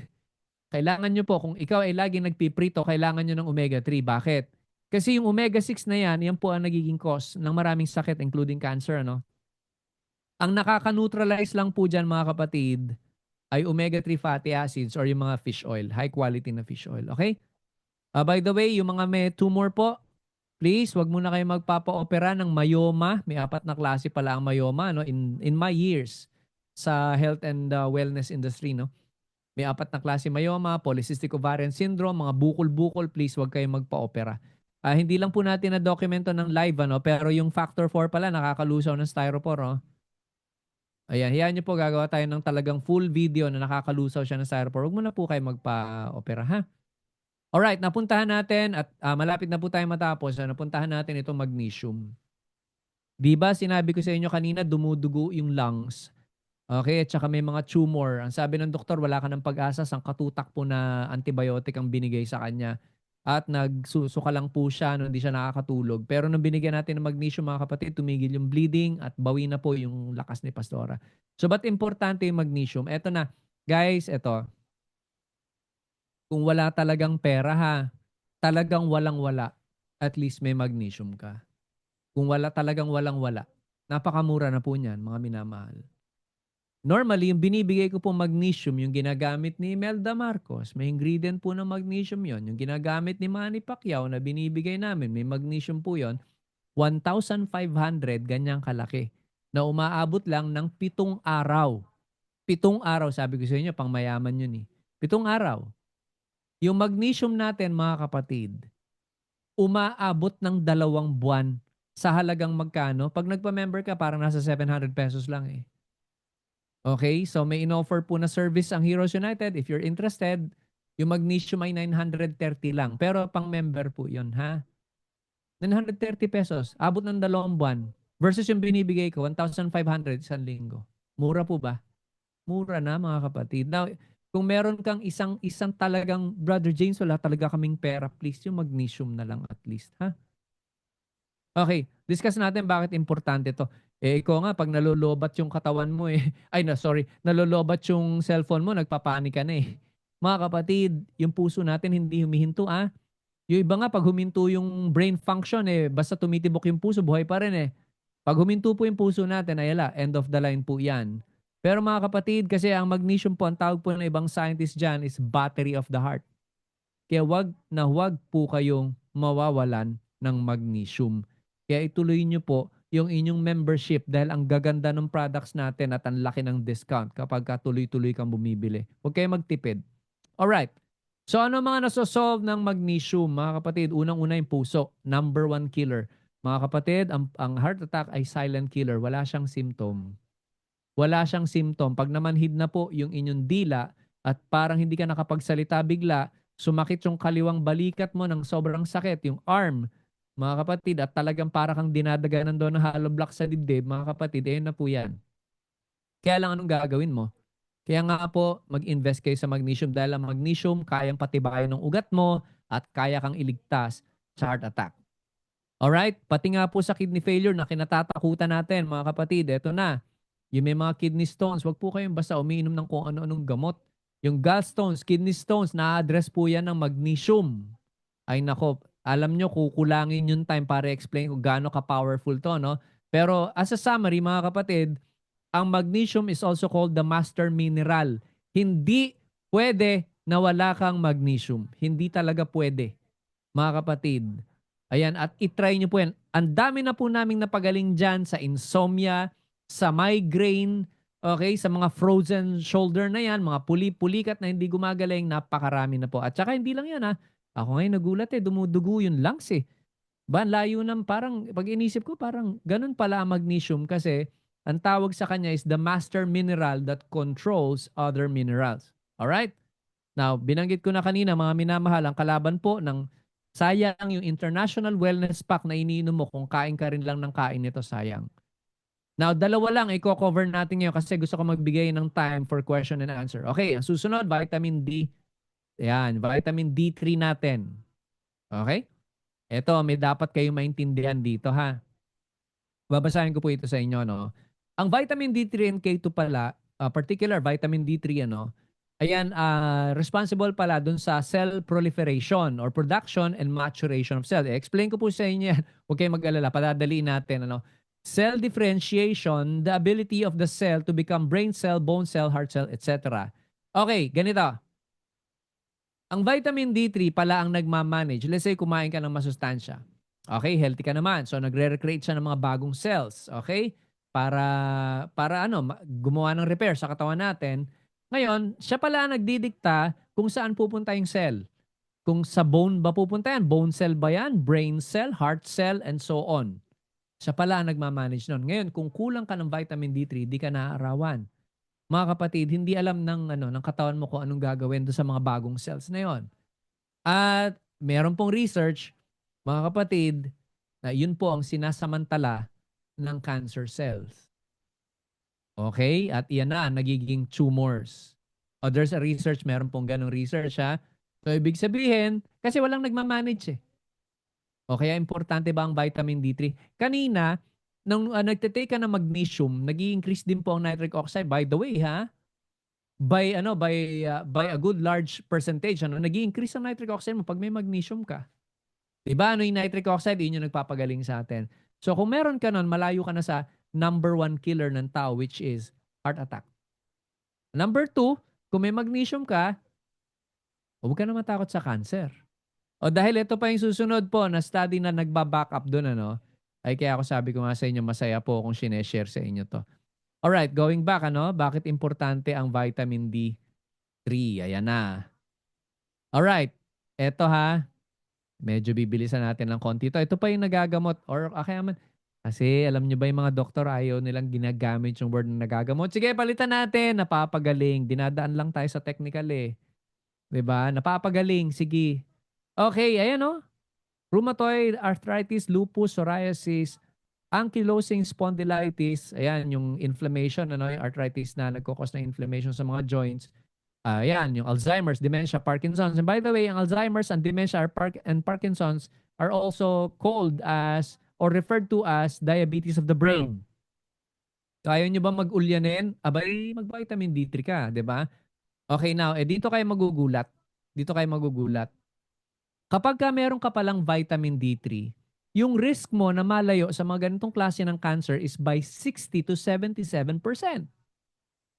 Speaker 1: kailangan nyo po, kung ikaw ay lagi nagpiprito, kailangan nyo ng omega-3. Bakit? Kasi yung omega-6 na yan po ang nagiging cause ng maraming sakit, including cancer. Ano? Ang nakaka-neutralize lang po dyan, mga kapatid, ay omega-3 fatty acids or yung mga fish oil, high quality na fish oil. Okay? By the way, yung mga may tumor po, please, wag muna kayo magpapa-opera ng myoma. May 4 na klase pala ang myoma, no? In my years sa health and wellness industry, no? May 4 na klase myoma, polycystic ovarian syndrome, mga bukol-bukol, please, wag kayong magpa-opera. Hindi lang po natin na dokumento ng live, ano? Pero yung factor 4 pala, nakakalusaw ng styrofoam, no? Ayan, hayaan niyo po, gagawa tayo ng talagang full video na nakakalusaw siya ng styrofoam. Huwag muna po kayo magpa-opera, ha? Alright, napuntahan natin at malapit na po tayo matapos. Napuntahan natin itong magnesium. Di ba sinabi ko sa inyo kanina, dumudugo yung lungs. Okay, at saka may mga tumor. Ang sabi ng doktor, wala ka ng pag-asa, sangkatutak po na antibiotic ang binigay sa kanya. At nagsusuka lang po siya, no, hindi siya nakakatulog. Pero nung binigyan natin ng magnesium, mga kapatid, tumigil yung bleeding at bawi na po yung lakas ni Pastora. So, ba't importante yung magnesium? Eto na, guys, eto. Kung wala talagang pera ha, talagang walang-wala, at least may magnesium ka. Kung wala talagang walang-wala, napakamura na po niyan, mga minamahal. Normally, yung binibigay ko po magnesium, yung ginagamit ni Imelda Marcos, may ingredient po ng magnesium yon. Yung ginagamit ni Manny Pacquiao na binibigay namin, may magnesium po yon. 1,500, ganyang kalaki, na umaabot lang ng 7 araw. 7 araw, sabi ko sa inyo, pang mayaman yun eh. 7 araw. Yung magnesium natin, mga kapatid, umaabot ng 2 buwan sa halagang magkano? Pag nagpa-member ka, parang nasa 700 pesos lang eh. Okay? So may in-offer po na service ang Heroes United. If you're interested, yung magnesium ay 930 lang. Pero pang member po yun, ha? 930 pesos. Abot ng 2 buwan. Versus yung binibigay ko, 1,500 isang linggo. Mura po ba? Mura na, mga kapatid. Now, kung meron kang isang talagang, Brother James, wala talaga kaming pera, please, yung magnesium na lang at least, ha? Okay, discuss natin bakit importante to. Ikaw nga, pag nalolobat yung katawan mo ay nalolobat yung cellphone mo, nagpapanik ka na eh. Mga kapatid, yung puso natin hindi humihinto Yung iba nga, pag huminto yung brain function basta tumitibok yung puso, buhay pa rin eh. Pag huminto po yung puso natin, ayala, end of the line po yan. Pero mga kapatid, kasi ang magnesium po, ang tawag po ng ibang scientist dyan is battery of the heart. Kaya wag po kayong mawawalan ng magnesium. Kaya ituloy nyo po yung inyong membership dahil ang gaganda ng products natin at ang laki ng discount kapag tuloy-tuloy kang bumibili. Huwag kayo magtipid. Alright. So ano mga nasosolve ng magnesium, mga kapatid? Unang-una yung puso. Number 1 killer. Mga kapatid, ang heart attack ay silent killer. Wala siyang symptom. Wala siyang symptom. Pag namanhid na po yung inyong dila at parang hindi ka nakapagsalita bigla, sumakit yung kaliwang balikat mo ng sobrang sakit, yung arm, mga kapatid, at talagang para kang dinadaganan doon ng hollow block sa dibdib, mga kapatid, na po yan. Kaya lang anong gagawin mo? Kaya nga po, mag-invest kayo sa magnesium dahil ang magnesium kayang patibayan ng ugat mo, at kaya kang iligtas sa heart attack. Alright? Pati nga po sa kidney failure na kinatatakutan natin, mga kapatid, eto na. Yung may mga kidney stones, wag po kayong basta umiinom ng kung ano-anong gamot. Yung gallstones, kidney stones, na-address po yan ng magnesium. Ay nako, alam nyo, kukulangin yung time para explain kung gaano ka-powerful to, no? Pero as a summary, mga kapatid, ang magnesium is also called the master mineral. Hindi pwede na wala kang magnesium. Hindi talaga pwede, mga kapatid. Ayan, at itry nyo po yan. Ang dami na po naming napagaling dyan sa insomnia, sa migraine, okay, sa mga frozen shoulder na yan, mga puli-pulikat na hindi gumagaling, napakarami na po. At saka hindi lang yan ha. Ako ngayon nagulat dumudugo yung lungs eh. Ba, layo ng parang, pag inisip ko parang ganun pala ang magnesium kasi ang tawag sa kanya is the master mineral that controls other minerals. Alright? Now, binanggit ko na kanina mga minamahal, ang kalaban po ng sayang yung International Wellness Pack na iniinom mo kung kain ka rin lang ng kain nito, sayang. Now, dalawa lang i-cover natin ngayon kasi gusto ko magbigay ng time for question and answer. Okay, ang susunod, vitamin D. Ayan, vitamin D3 natin. Okay? Ito, may dapat kayong maintindihan dito ha. Babasahin ko po ito sa inyo, no? Ang vitamin D3 and K2 pala, particular vitamin D3, ano, ayan, responsible pala dun sa cell proliferation or production and maturation of cell. I-explain ko po sa inyo yan. Huwag kayong mag-alala. Padadaliin natin, ano. Cell differentiation, the ability of the cell to become brain cell, bone cell, heart cell, etc. Okay, ganito. Ang vitamin D3 pala ang nagmamanage. Let's say kumain ka ng masustansya. Okay, healthy ka naman. So nagre-recreate siya ng mga bagong cells, okay? Para ano, gumawa ng repair sa katawan natin. Ngayon, siya pala ang nagdidikta kung saan pupunta yung cell. Kung sa bone ba pupunta yan, bone cell ba yan, brain cell, heart cell, and so on. Siya pala ang nagmamanage nun. Ngayon, kung kulang ka ng vitamin D3, di ka naaarawan. Mga kapatid, hindi alam ng katawan mo kung anong gagawin doon sa mga bagong cells na yon. At meron pong research, mga kapatid, na yun po ang sinasamantala ng cancer cells. Okay? At iyan na, nagiging tumors. O there's a research, meron pong ganong research ha. So ibig sabihin, kasi walang nagmamanage eh. O kaya importante ba ang vitamin D3? Kanina, nung nagte-take ka ng magnesium, nag-i-increase din po ang nitric oxide. By the way ha, by a good large percentage, ano, nag-i-increase ang nitric oxide mo pag may magnesium ka. Diba? Ano yung nitric oxide? Yun yung nagpapagaling sa atin. So kung meron ka nun, malayo ka na sa number 1 killer ng tao, which is heart attack. Number 2, kung may magnesium ka, huwag ka na matakot sa cancer. O dahil ito pa yung susunod po na study na nagba-back up doon, ano, ay kaya ako sabi ko nga sa inyo, masaya po kung sineshare sa inyo to. Alright, going back, ano, bakit importante ang vitamin D3? Ayan na. Alright, eto ha, medyo bibilisan natin ng konti ito. Ito pa yung nagagamot or kaya man, kasi alam nyo ba yung mga doktor ayaw nilang ginagamit yung word na nagagamot. Sige, palitan natin, napapagaling. Dinadaan lang tayo sa technical eh. 'Di ba? Napapagaling, sige. Okay, ayan oh. Rheumatoid arthritis, lupus, psoriasis, ankylosing spondylitis, ayan yung inflammation, ano, yung arthritis na nagkukos ng inflammation sa mga joints. Ayan, yung Alzheimer's, dementia, Parkinson's. And by the way, ang Alzheimer's and dementia and Parkinson's are also called as or referred to as diabetes of the brain. So, ayaw nyo ba mag-ulyanin? Abay, mag-vitamin D3 ka, di ba? Okay, now, dito kayo magugulat. Dito kayo magugulat. Kapag ka meron ka palang vitamin D3, yung risk mo na malayo sa mga ganitong klase ng cancer is by 60 to 77%.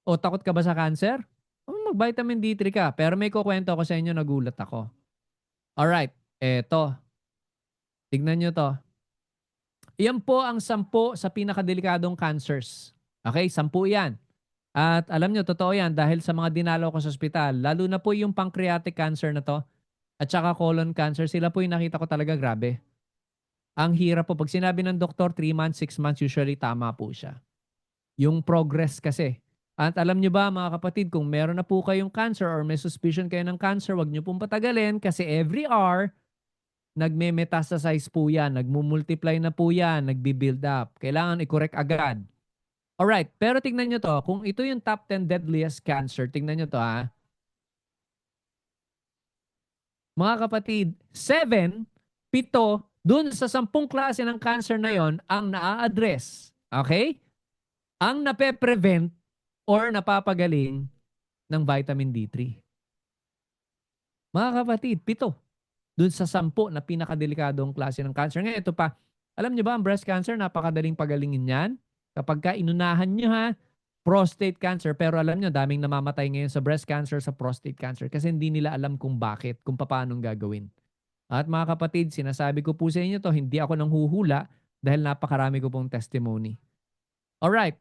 Speaker 1: O takot ka ba sa cancer? Mag-vitamin D3 ka. Pero may kukwento ko sa inyo, nagulat ako. Alright, eto. Tignan nyo to. Iyan po ang 10 sa pinakadelikadong cancers. Okay, 10 yan. At alam nyo, totoo yan dahil sa mga dinalaw ko sa ospital, lalo na po yung pancreatic cancer na to, at saka colon cancer, sila po yung nakita ko talaga grabe. Ang hirap po. Pag sinabi ng doktor, 3 months, 6 months, usually tama po siya. Yung progress kasi. At alam nyo ba mga kapatid, kung meron na po kayong cancer or may suspicion kayo ng cancer, wag nyo pong patagalin kasi every hour, nagme-metastasize po yan, nagmumultiply na po yan, nagbi-build up. Kailangan i-correct agad. Alright, pero tingnan nyo to. Kung ito yung top 10 deadliest cancer, tingnan nyo to ha. mga kapatid, 7, 7, dun sa 10 klase ng cancer na yon ang naa-address. Okay? Ang nape-prevent or napapagaling ng vitamin D3. Mga kapatid, 7 dun sa 10 na pinakadelikadong klase ng cancer. Ngayon, ito pa. Alam niyo ba, ang breast cancer, napakadaling pagalingin yan. Kapag ka inunahan niyo ha, prostate cancer. Pero alam niyo, daming namamatay ngayon sa breast cancer, sa prostate cancer kasi hindi nila alam kung bakit, kung paano gagawin. At mga kapatid, sinasabi ko po sa inyo to, hindi ako nanghuhula dahil napakarami ko pong testimony. Alright.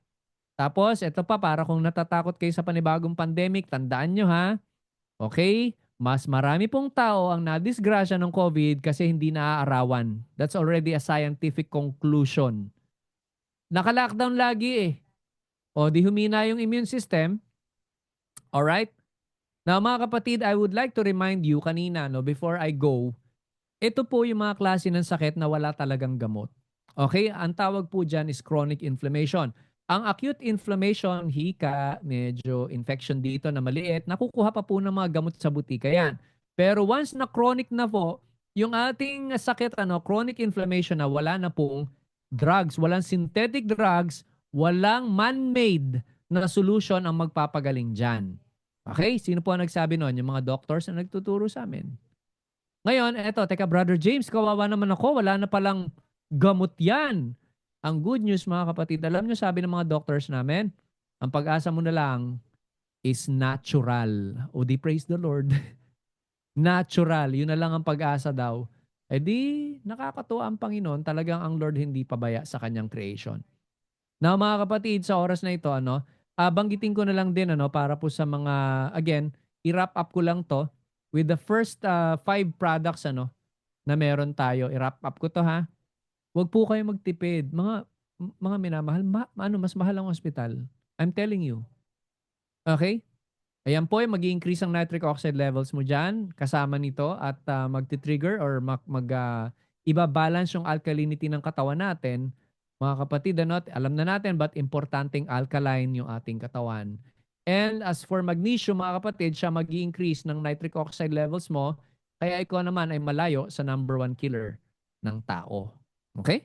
Speaker 1: Tapos, ito pa, para kung natatakot kayo sa panibagong pandemic, tandaan nyo ha, okay? Mas marami pong tao ang nadisgrasya ng COVID kasi hindi naaarawan. That's already a scientific conclusion. Naka-lockdown lagi eh. O di humina yung immune system. Alright? Now mga kapatid, I would like to remind you kanina, no, before I go, ito po yung mga klase ng sakit na wala talagang gamot. Okay? Ang tawag po dyan is chronic inflammation. Ang acute inflammation, hika, medyo infection dito na maliit, nakukuha pa po ng mga gamot sa butika yan. Pero once na chronic na po, yung ating sakit, chronic inflammation na wala na pong drugs, walang synthetic drugs, walang man-made na solution ang magpapagaling dyan. Okay? Sino po ang nagsabi noon? Yung mga doctors na nagtuturo sa amin. Ngayon, eto, teka Brother James, kawawa naman ako, wala na palang gamot yan. Ang good news mga kapatid, alam nyo sabi ng mga doctors namin, ang pag-asa mo na lang is natural. O di praise the Lord. Natural, yun na lang ang pag-asa daw. E di, nakakatuwa ang Panginoon, talagang ang Lord hindi pabaya sa kanyang creation. Now mga kapatid, sa oras na ito, banggitin ko na lang din para po sa mga, again, i-wrap up ko lang to with the first 5 products na meron tayo. I-wrap up ko to ha. Huwag po kayo magtipid. Mga minamahal, mas mahal ang ospital. I'm telling you. Okay? Ayan po, mag-i-increase ang nitric oxide levels mo dyan kasama nito at magti-trigger or ibabalance yung alkalinity ng katawan natin. Mga kapatid, alam na natin but importanteng alkaline yung ating katawan. And as for magnesium, mga kapatid, siya mag-i-increase ng nitric oxide levels mo kaya ikaw naman ay malayo sa number 1 killer ng tao. Okay?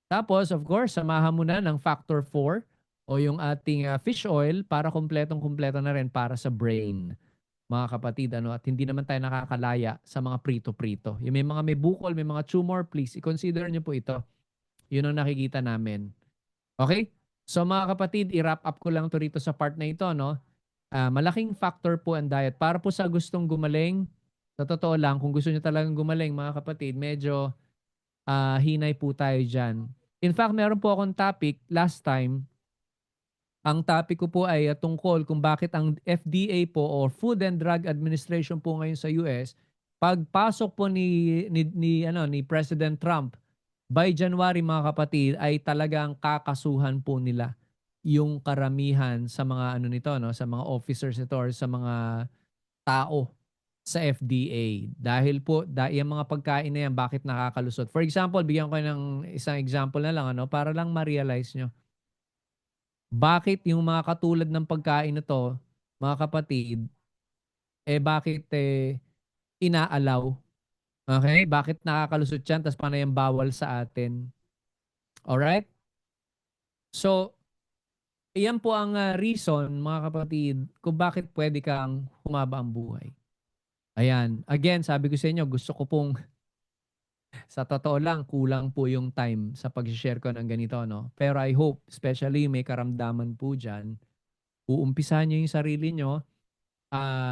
Speaker 1: Tapos, of course, samahan mo na ng factor 4 o yung ating fish oil para kumpletong-kumpleto na rin para sa brain. Mga kapatid, at hindi naman tayo nakakalaya sa mga prito-prito. Yung may bukol, may mga tumor, please, i-consider nyo po ito. Yun ang nakikita namin. Okay? So mga kapatid, i-wrap up ko lang to rito sa part na ito, no? Malaking factor po ang diet. Para po sa gustong gumaling, sa totoo lang, kung gusto nyo talagang gumaling, mga kapatid, medyo hinay po tayo dyan. In fact, meron po akong topic last time. Ang topic ko po ay tungkol kung bakit ang FDA po o Food and Drug Administration po ngayon sa US, pagpasok po ni President Trump by January mga kapatid ay talagang kakasuhan po nila yung karamihan sa mga sa mga officers nito or sa mga tao sa FDA. Dahil po, yung mga pagkain na yan, bakit nakakalusot? For example, bigyan ko ng isang example na lang para lang ma-realize nyo. Bakit yung mga katulad ng pagkain na to, mga kapatid, bakit inaalaw? Okay? Bakit nakakalusot yan tapos panay ang bawal sa atin? Alright? So, iyan po ang reason, mga kapatid, kung bakit pwede kang humaba ang buhay. Ayan. Again, sabi ko sa inyo, gusto ko pong sa totoo lang, kulang po yung time sa pag-share ko ng ganito, no? Pero I hope, especially may karamdaman po dyan, uumpisahan nyo yung sarili nyo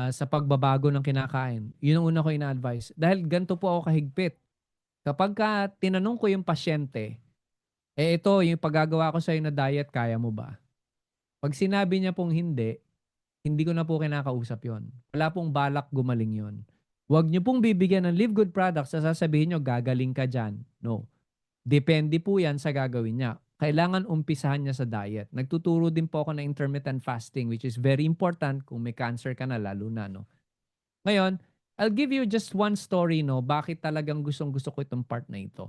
Speaker 1: sa pagbabago ng kinakain. Yun ang una ko ina-advise. Dahil ganito po ako kahigpit. Kapag tinanong ko yung pasyente, ito, yung paggagawa ko sa'yo na diet, kaya mo ba? Pag sinabi niya pong hindi ko na po kinakausap yon. Wala pong balak gumaling yon. Huwag niyo pong bibigyan ng Live Good products sa sasabihin niyo gagaling ka dyan. No. Depende po yan sa gagawin niya. Kailangan umpisahan niya sa diet. Nagtuturo din po ako ng intermittent fasting which is very important kung may cancer ka na lalo na. No? Ngayon, I'll give you just one story bakit talagang gustong-gusto ko itong part na ito.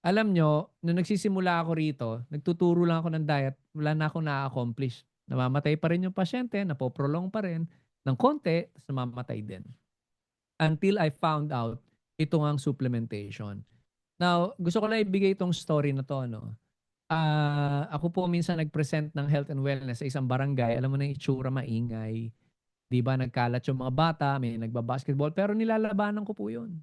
Speaker 1: Alam nyo, nung nagsisimula ako rito, nagtuturo lang ako ng diet, wala na akong na-accomplish. Namamatay pa rin yung pasyente, napoprolong pa rin ng konti, tapos namamatay din. until I found out ito ngang supplementation. Now, gusto ko lang ibigay itong story na to, no? Ako po minsan nag-present ng health and wellness sa isang barangay. Alam mo na yung itsura, maingay. 'Di ba, nagkalat yung mga bata, may nagba-basketball, pero nilalabanan ko po 'yun.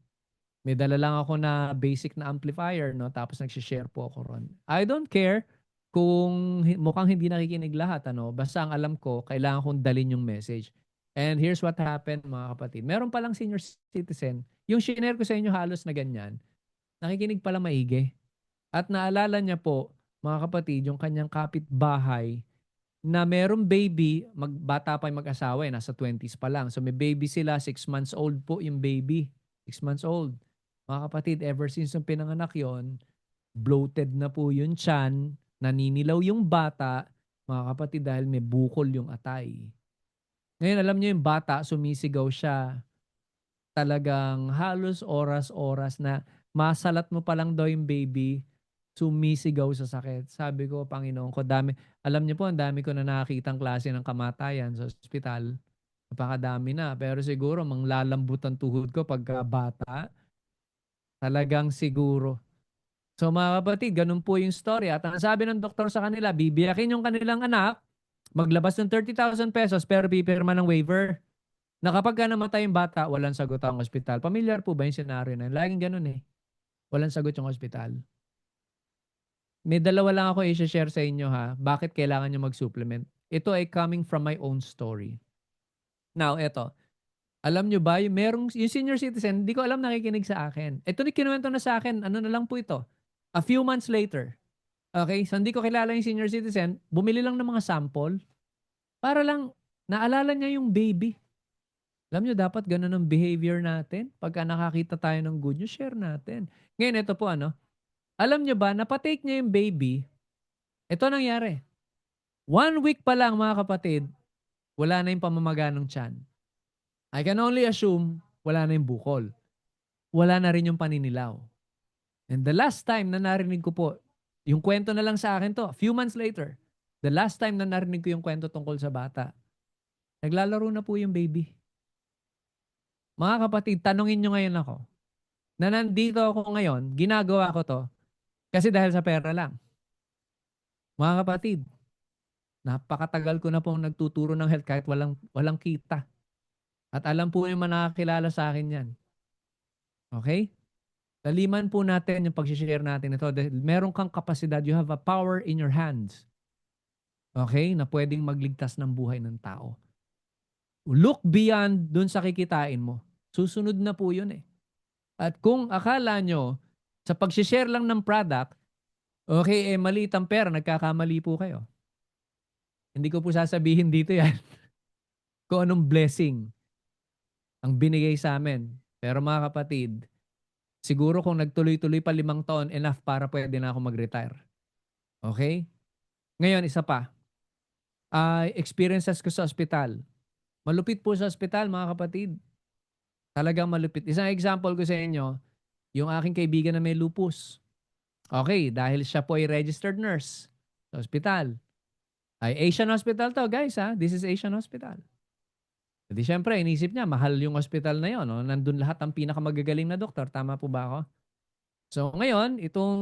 Speaker 1: May dala lang ako na basic na amplifier, no? Tapos nagshi-share po ako ron. I don't care kung mukhang hindi nakikinig lahat, ano? Basta ang alam ko, kailangan kong dalin yung message. And here's what happened, mga kapatid. Meron palang senior citizen, yung shinare ko sa inyo halos na ganyan, nakikinig pala maigi. At naalala niya po, mga kapatid, yung kanyang kapitbahay na merong baby, bata pa yung mag-asawa nasa 20s pa lang. So may baby sila, 6 months old po yung baby. 6 months old. Mga kapatid, ever since yung pinanganak yon, bloated na po yung tiyan, naninilaw yung bata, mga kapatid, dahil may bukol yung atay. Ngayon, alam niyo yung bata, sumisigaw siya. Talagang halos oras-oras na masalat mo pa lang daw yung baby, sumisigaw sa sakit. Sabi ko, Panginoon ko, dami. Alam niyo po, ang dami ko na nakakitang klase ng kamatayan sa ospital. Napakadami na. Pero siguro, manglalambot ang tuhod ko pagka bata. Talagang siguro. So mga kapatid, ganun po yung story. At ang sabi ng doktor sa kanila, bibiyakin yung kanilang anak, maglabas ng 30,000 pesos pero pipirma ng waiver. Na kapag ka namatay yung bata, walang sagot ang ospital. Pamilyar po ba yung senaryo na yun? Laging ganun eh. Walang sagot yung ospital. May dalawa lang ako i-share sa inyo ha. Bakit kailangan nyo mag-supplement? Ito ay coming from my own story. Now, eto. Alam nyo ba, yung senior citizen, hindi ko alam nakikinig sa akin. Ito ni kinuwento na sa akin, ano na lang po ito. A few months later. Okay? So, hindi ko kilala yung senior citizen. Bumili lang ng mga sample para lang naalala niya yung baby. Alam nyo, dapat ganun ang behavior natin. Pagka nakakita tayo ng good news, share natin. Ngayon, ito po ano. Alam nyo ba, napatake niya yung baby. Ito nangyari. 1 week pa lang, mga kapatid, wala na yung pamamaga ng tiyan. I can only assume, wala na yung bukol. Wala na rin yung paninilaw. And the last time na narinig ko po, yung kwento na lang sa akin to, a few months later, the last time na narinig ko yung kwento tungkol sa bata, naglalaro na po yung baby. Mga kapatid, tanungin nyo ngayon ako, na nandito ako ngayon, ginagawa ko to, kasi dahil sa pera lang. Mga kapatid, napakatagal ko na pong nagtuturo ng health kahit walang kita. At alam po yung mga nakakilala sa akin yan. Okay? Laliman po natin yung pag-share natin ito. Dahil meron kang kapasidad, you have a power in your hands. Okay? Na pwedeng magligtas ng buhay ng tao. Look beyond dun sa kikitain mo. Susunod na po yun eh. At kung akala nyo, sa pag-share lang ng product, okay, maliit ang pera, nagkakamali po kayo. Hindi ko po sasabihin dito yan kung anong blessing ang binigay sa amin. Pero mga kapatid, siguro kung nagtuloy-tuloy pa 5 taon, enough para pwede na ako mag-retire. Okay? Ngayon, isa pa. Experiences ko sa ospital. Malupit po sa ospital, mga kapatid. Talagang malupit. Isang example ko sa inyo, yung aking kaibigan na may lupus. Okay, dahil siya po ay registered nurse sa ospital. Ay Asian Hospital to, guys ha. This is Asian Hospital. Di syempre, inisip niya, mahal yung hospital na yon. No? Nandun lahat ang pinakamagagaling na doktor. Tama po ba ako? So ngayon, itong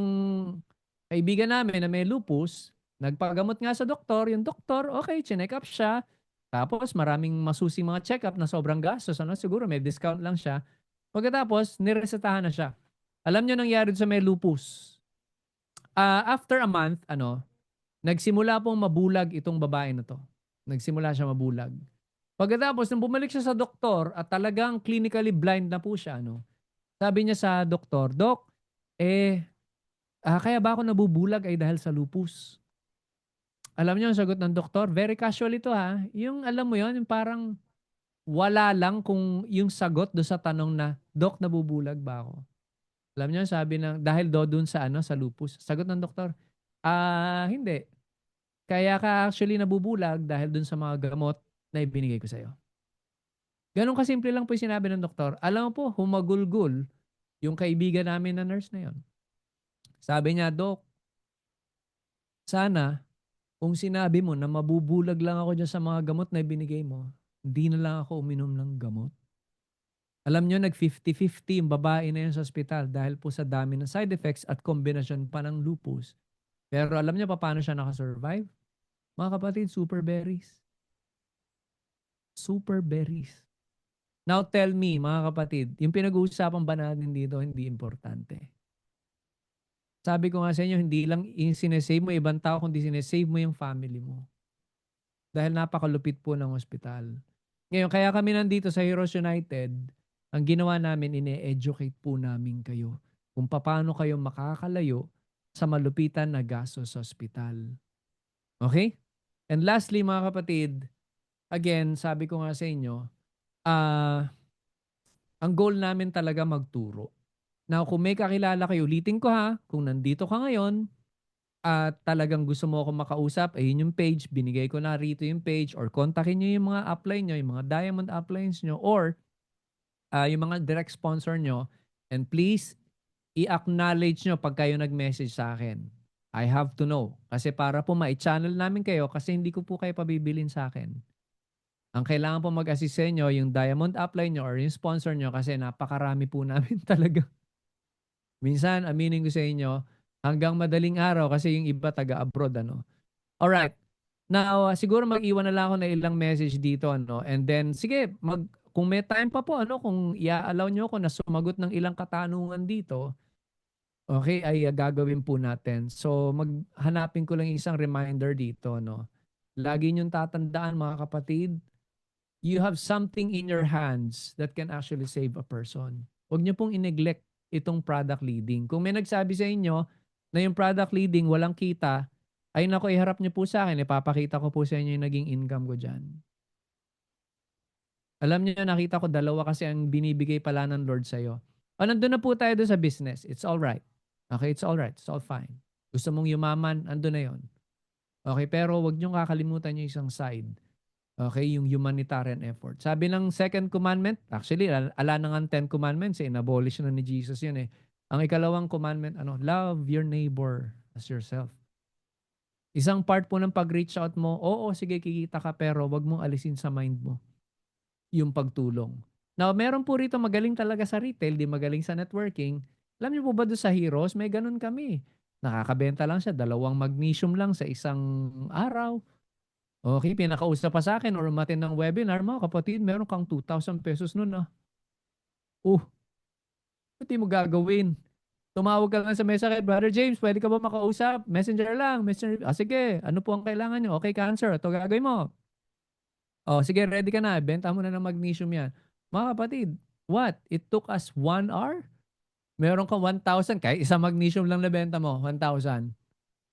Speaker 1: kaibigan namin na may lupus, nagpagamot nga sa doktor. Yung doktor, okay, chinek up siya. Tapos maraming masusing mga check-up na sobrang gastos. Ano? Siguro may discount lang siya. Pagkatapos, niresetahan na siya. Alam niyo nangyari sa may lupus. After a month, nagsimula pong mabulag itong babae na to. Nagsimula siya mabulag. Pagkatapos, nung bumalik siya sa doktor at talagang clinically blind na po siya, sabi niya sa doktor, Dok, kaya ba ako nabubulag ay dahil sa lupus? Alam niyo ang sagot ng doktor? Very casual ito ha. Yung alam mo yon, yung parang wala lang kung yung sagot do sa tanong na, Dok, nabubulag ba ako? Alam niyo, sabi ng, dahil doon sa lupus. Sagot ng doktor, hindi. Kaya ka actually nabubulag dahil dun sa mga gamot na ibinigay ko sa'yo. Ganun kasimple lang po yung sinabi ng doktor. Alam mo po, humagulgul yung kaibigan namin na nurse na yon. Sabi niya, Dok, sana kung sinabi mo na mabubulag lang ako dyan sa mga gamot na ibinigay mo, hindi na lang ako uminom ng gamot. Alam nyo, nag-50-50 yung babae na yun sa ospital dahil po sa dami ng side effects at kombinasyon pa ng lupus. Pero alam nyo pa paano siya nakasurvive? Mga kapatid, super berries. Super berries. Now tell me, mga kapatid, yung pinag-uusapan ba natin dito hindi importante? Sabi ko nga sa inyo, hindi lang yung sinesave mo ibang tao, kundi sinesave mo yung family mo. Dahil napakalupit po ng ospital. Ngayon, kaya kami nandito sa Heroes United, ang ginawa namin, ine-educate po namin kayo kung paano kayo makakalayo sa malupitan na gastos sa ospital. Okay? And lastly, mga kapatid, again, sabi ko nga sa inyo, ang goal namin talaga magturo. Now, kung may kakilala kayo, ulitin ko ha, kung nandito ka ngayon at talagang gusto mo akong makausap, ayun yung page, binigay ko na rito yung page or kontakin nyo yung mga upline nyo, yung mga diamond uplines nyo or yung mga direct sponsor nyo and please i-acknowledge nyo pag kayo nag-message sa akin. I have to know. Kasi para po ma-channel namin kayo kasi hindi ko po kayo pabibilin sa akin. Ang kailangan po mag-assist sa inyo, yung diamond upline nyo or yung sponsor nyo kasi napakarami po namin talaga. Minsan, aminin ko sa inyo, hanggang madaling araw kasi yung iba taga-abroad, ano. Alright. Now, siguro mag-iwan na lang ako na ilang message dito, ano. And then, sige, kung may time pa po, ano, kung i-allow nyo ako na sumagot ng ilang katanungan dito, okay, ay gagawin po natin. So, maghanapin ko lang isang reminder dito, no. Lagi nyong tatandaan, mga kapatid, you have something in your hands that can actually save a person. Huwag niyo pong i-neglect itong product leading. Kung may nagsabi sa inyo na yung product leading walang kita, ay nako, iharap niyo po sa akin. Ipapakita ko po sa inyo yung naging income ko dyan. Alam niyo, nakita ko dalawa kasi ang binibigay pala ng Lord sa'yo. O, nandun na po tayo doon sa business. It's all right. Okay, it's all right. It's all fine. Gusto mong yumaman, andun na yon. Okay, pero wag niyong kakalimutan yung isang side. Okay, yung humanitarian effort. Sabi ng second commandment, actually, ala na nga 10 commandments, inabolish na ni Jesus yun eh. Ang ikalawang commandment, love your neighbor as yourself. Isang part po ng pag-reach out mo, oo, sige, kikita ka, pero wag mong alisin sa mind mo yung pagtulong. Now, meron po rito magaling talaga sa retail, di magaling sa networking. Alam niyo po ba doon sa Heroes, may ganun kami. Nakakabenta lang siya, 2 magnesium lang sa isang araw. Okay, pinakausap pa sa akin or umattend ng webinar, mga kapatid, meron kang 2,000 pesos nun ah. Hindi mo gagawin. Tumawag ka lang sa message, Brother James, pwede ka ba makausap? Messenger lang. Messenger. Sige, ano po ang kailangan nyo? Okay, cancer. Ito gagawin mo. Sige, ready ka na. Benta mo na ng magnesium yan. Mga kapatid, what? It took us 1 hour? Meron ka 1,000. Kahit isang magnesium lang na benta mo, 1,000.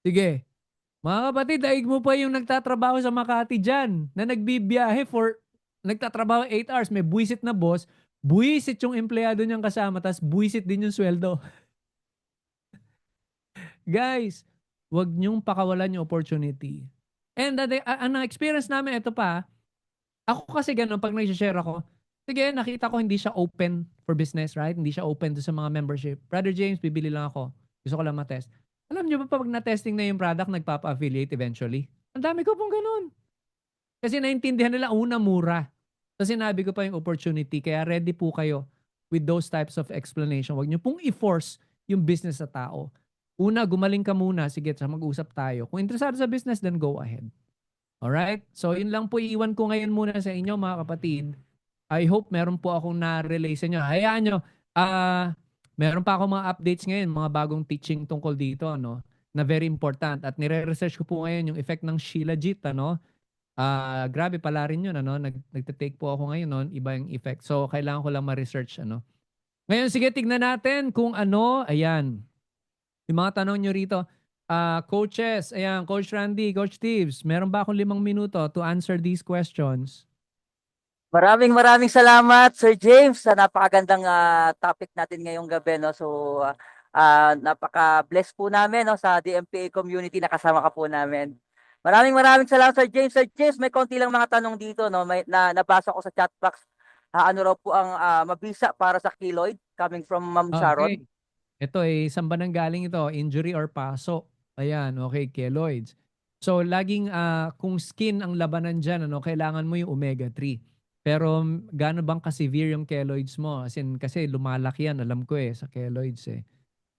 Speaker 1: Sige. Mga kapatid, daig mo pa yung nagtatrabaho sa Makati dyan na nagbibiyahe nagtatrabaho 8 hours. May buwisit na boss. Buwisit yung empleyado niyang kasama, tas buwisit din yung sweldo. Guys, wag niyong pakawalan yung opportunity. And ang experience namin, ito pa, ako kasi ganun, pag nag-share ako, sige, nakita ko hindi siya open for business, right? Hindi siya open to sa mga membership. Brother James, bibili lang ako. Gusto ko lang matest. Alam niyo ba pag na-testing na yung product, nagpapa-affiliate eventually? Ang dami ko pong ganun. Kasi naintindihan nila, una, mura. So sinabi ko pa yung opportunity, kaya ready po kayo with those types of explanation. Huwag niyo pong i-force yung business sa tao. Una, gumaling ka muna. Sige, mag-usap tayo. Kung interesado sa business, then go ahead. Alright? So, yun lang po iiwan ko ngayon muna sa inyo, mga kapatid. I hope meron po akong na-relay sa inyo. Hayaan nyo, meron pa akong mga updates ngayon, mga bagong teaching tungkol dito, no? Na very important. At nire-research ko po ngayon yung effect ng Shilajit, ano? Grabe pala rin yun, ano? Nagte-take po ako ngayon, no? Iba yung effect. So, kailangan ko lang ma-research, ano? Ngayon, sige, tignan natin kung ano. Ayan. Yung mga tanong nyo rito. Coaches, ayan, Coach Randy, Coach Tibbs, meron ba akong 5 minuto to answer these questions?
Speaker 2: Maraming salamat, Sir James, sa napakagandang topic natin ngayong gabi. No? So, napaka-bless po namin, no, sa DMPA community na kasama ka po namin. Maraming salamat, Sir James. Sir James, may konti lang mga tanong dito. No? Nabasa ko sa chat box. Ano raw po ang mabisa para sa keloid coming from Ma'am Sharon?
Speaker 1: Okay. Ito saan ba nang galing ito? Injury or paso? Ayan, okay, keloids. So, laging kung skin ang labanan dyan, ano, kailangan mo yung omega-3. Pero gaano bang ka-severe yung keloids mo? As in, kasi lumalaki yan, alam ko sa keloids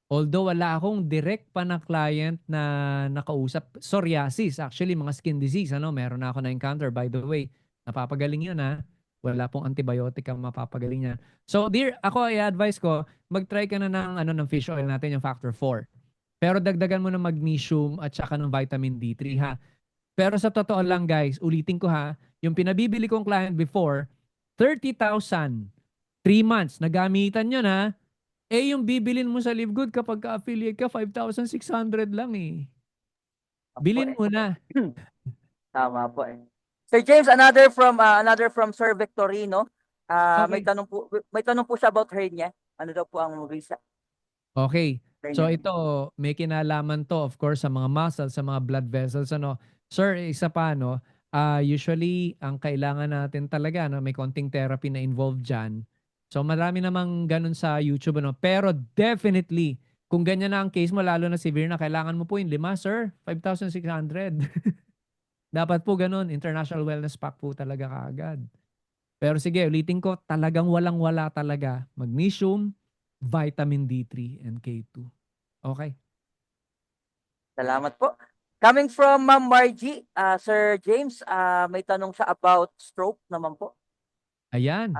Speaker 1: Although wala akong direct pa na client na nakausap, psoriasis, actually mga skin disease, meron na ako na encounter by the way. Napapagaling 'yun Wala pong antibiotic ang mapapagaling yan. So dear, ako i-advise ko, mag-try ka na ng fish oil natin, yung factor 4. Pero dagdagan mo ng magnesium at saka ng vitamin D3 ha. Pero sa totoo lang guys, ulitin ko yung pinabibili kong client before, 30,000, 3 months, nagamitan yun yung bibilin mo sa Live Good kapag ka-affiliate ka, 5,600 lang
Speaker 2: Opo,
Speaker 1: Bilin mo na.
Speaker 2: Tama po Sir James, another from Sir Victorino.
Speaker 1: Okay.
Speaker 2: May tanong po siya about hernia. Ano daw po ang visa?
Speaker 1: Okay. So
Speaker 2: Hernia.
Speaker 1: ito, may kinalaman to of course sa mga muscles, sa mga blood vessels Sir, isa pa usually ang kailangan natin talaga may konting therapy na involved diyan. So marami namang ganun sa YouTube pero definitely kung ganyan na ang case mo lalo na severe na kailangan mo po yung 5 sir, 5,600. Dapat po ganun, international wellness pack po talaga kaagad. Pero sige, ulitin ko, talagang walang-wala talaga. Magnesium, vitamin D3, and K2. Okay.
Speaker 2: Salamat po. Coming from Ma'am Margie, Sir James, may tanong siya about stroke naman po.
Speaker 1: Ayan.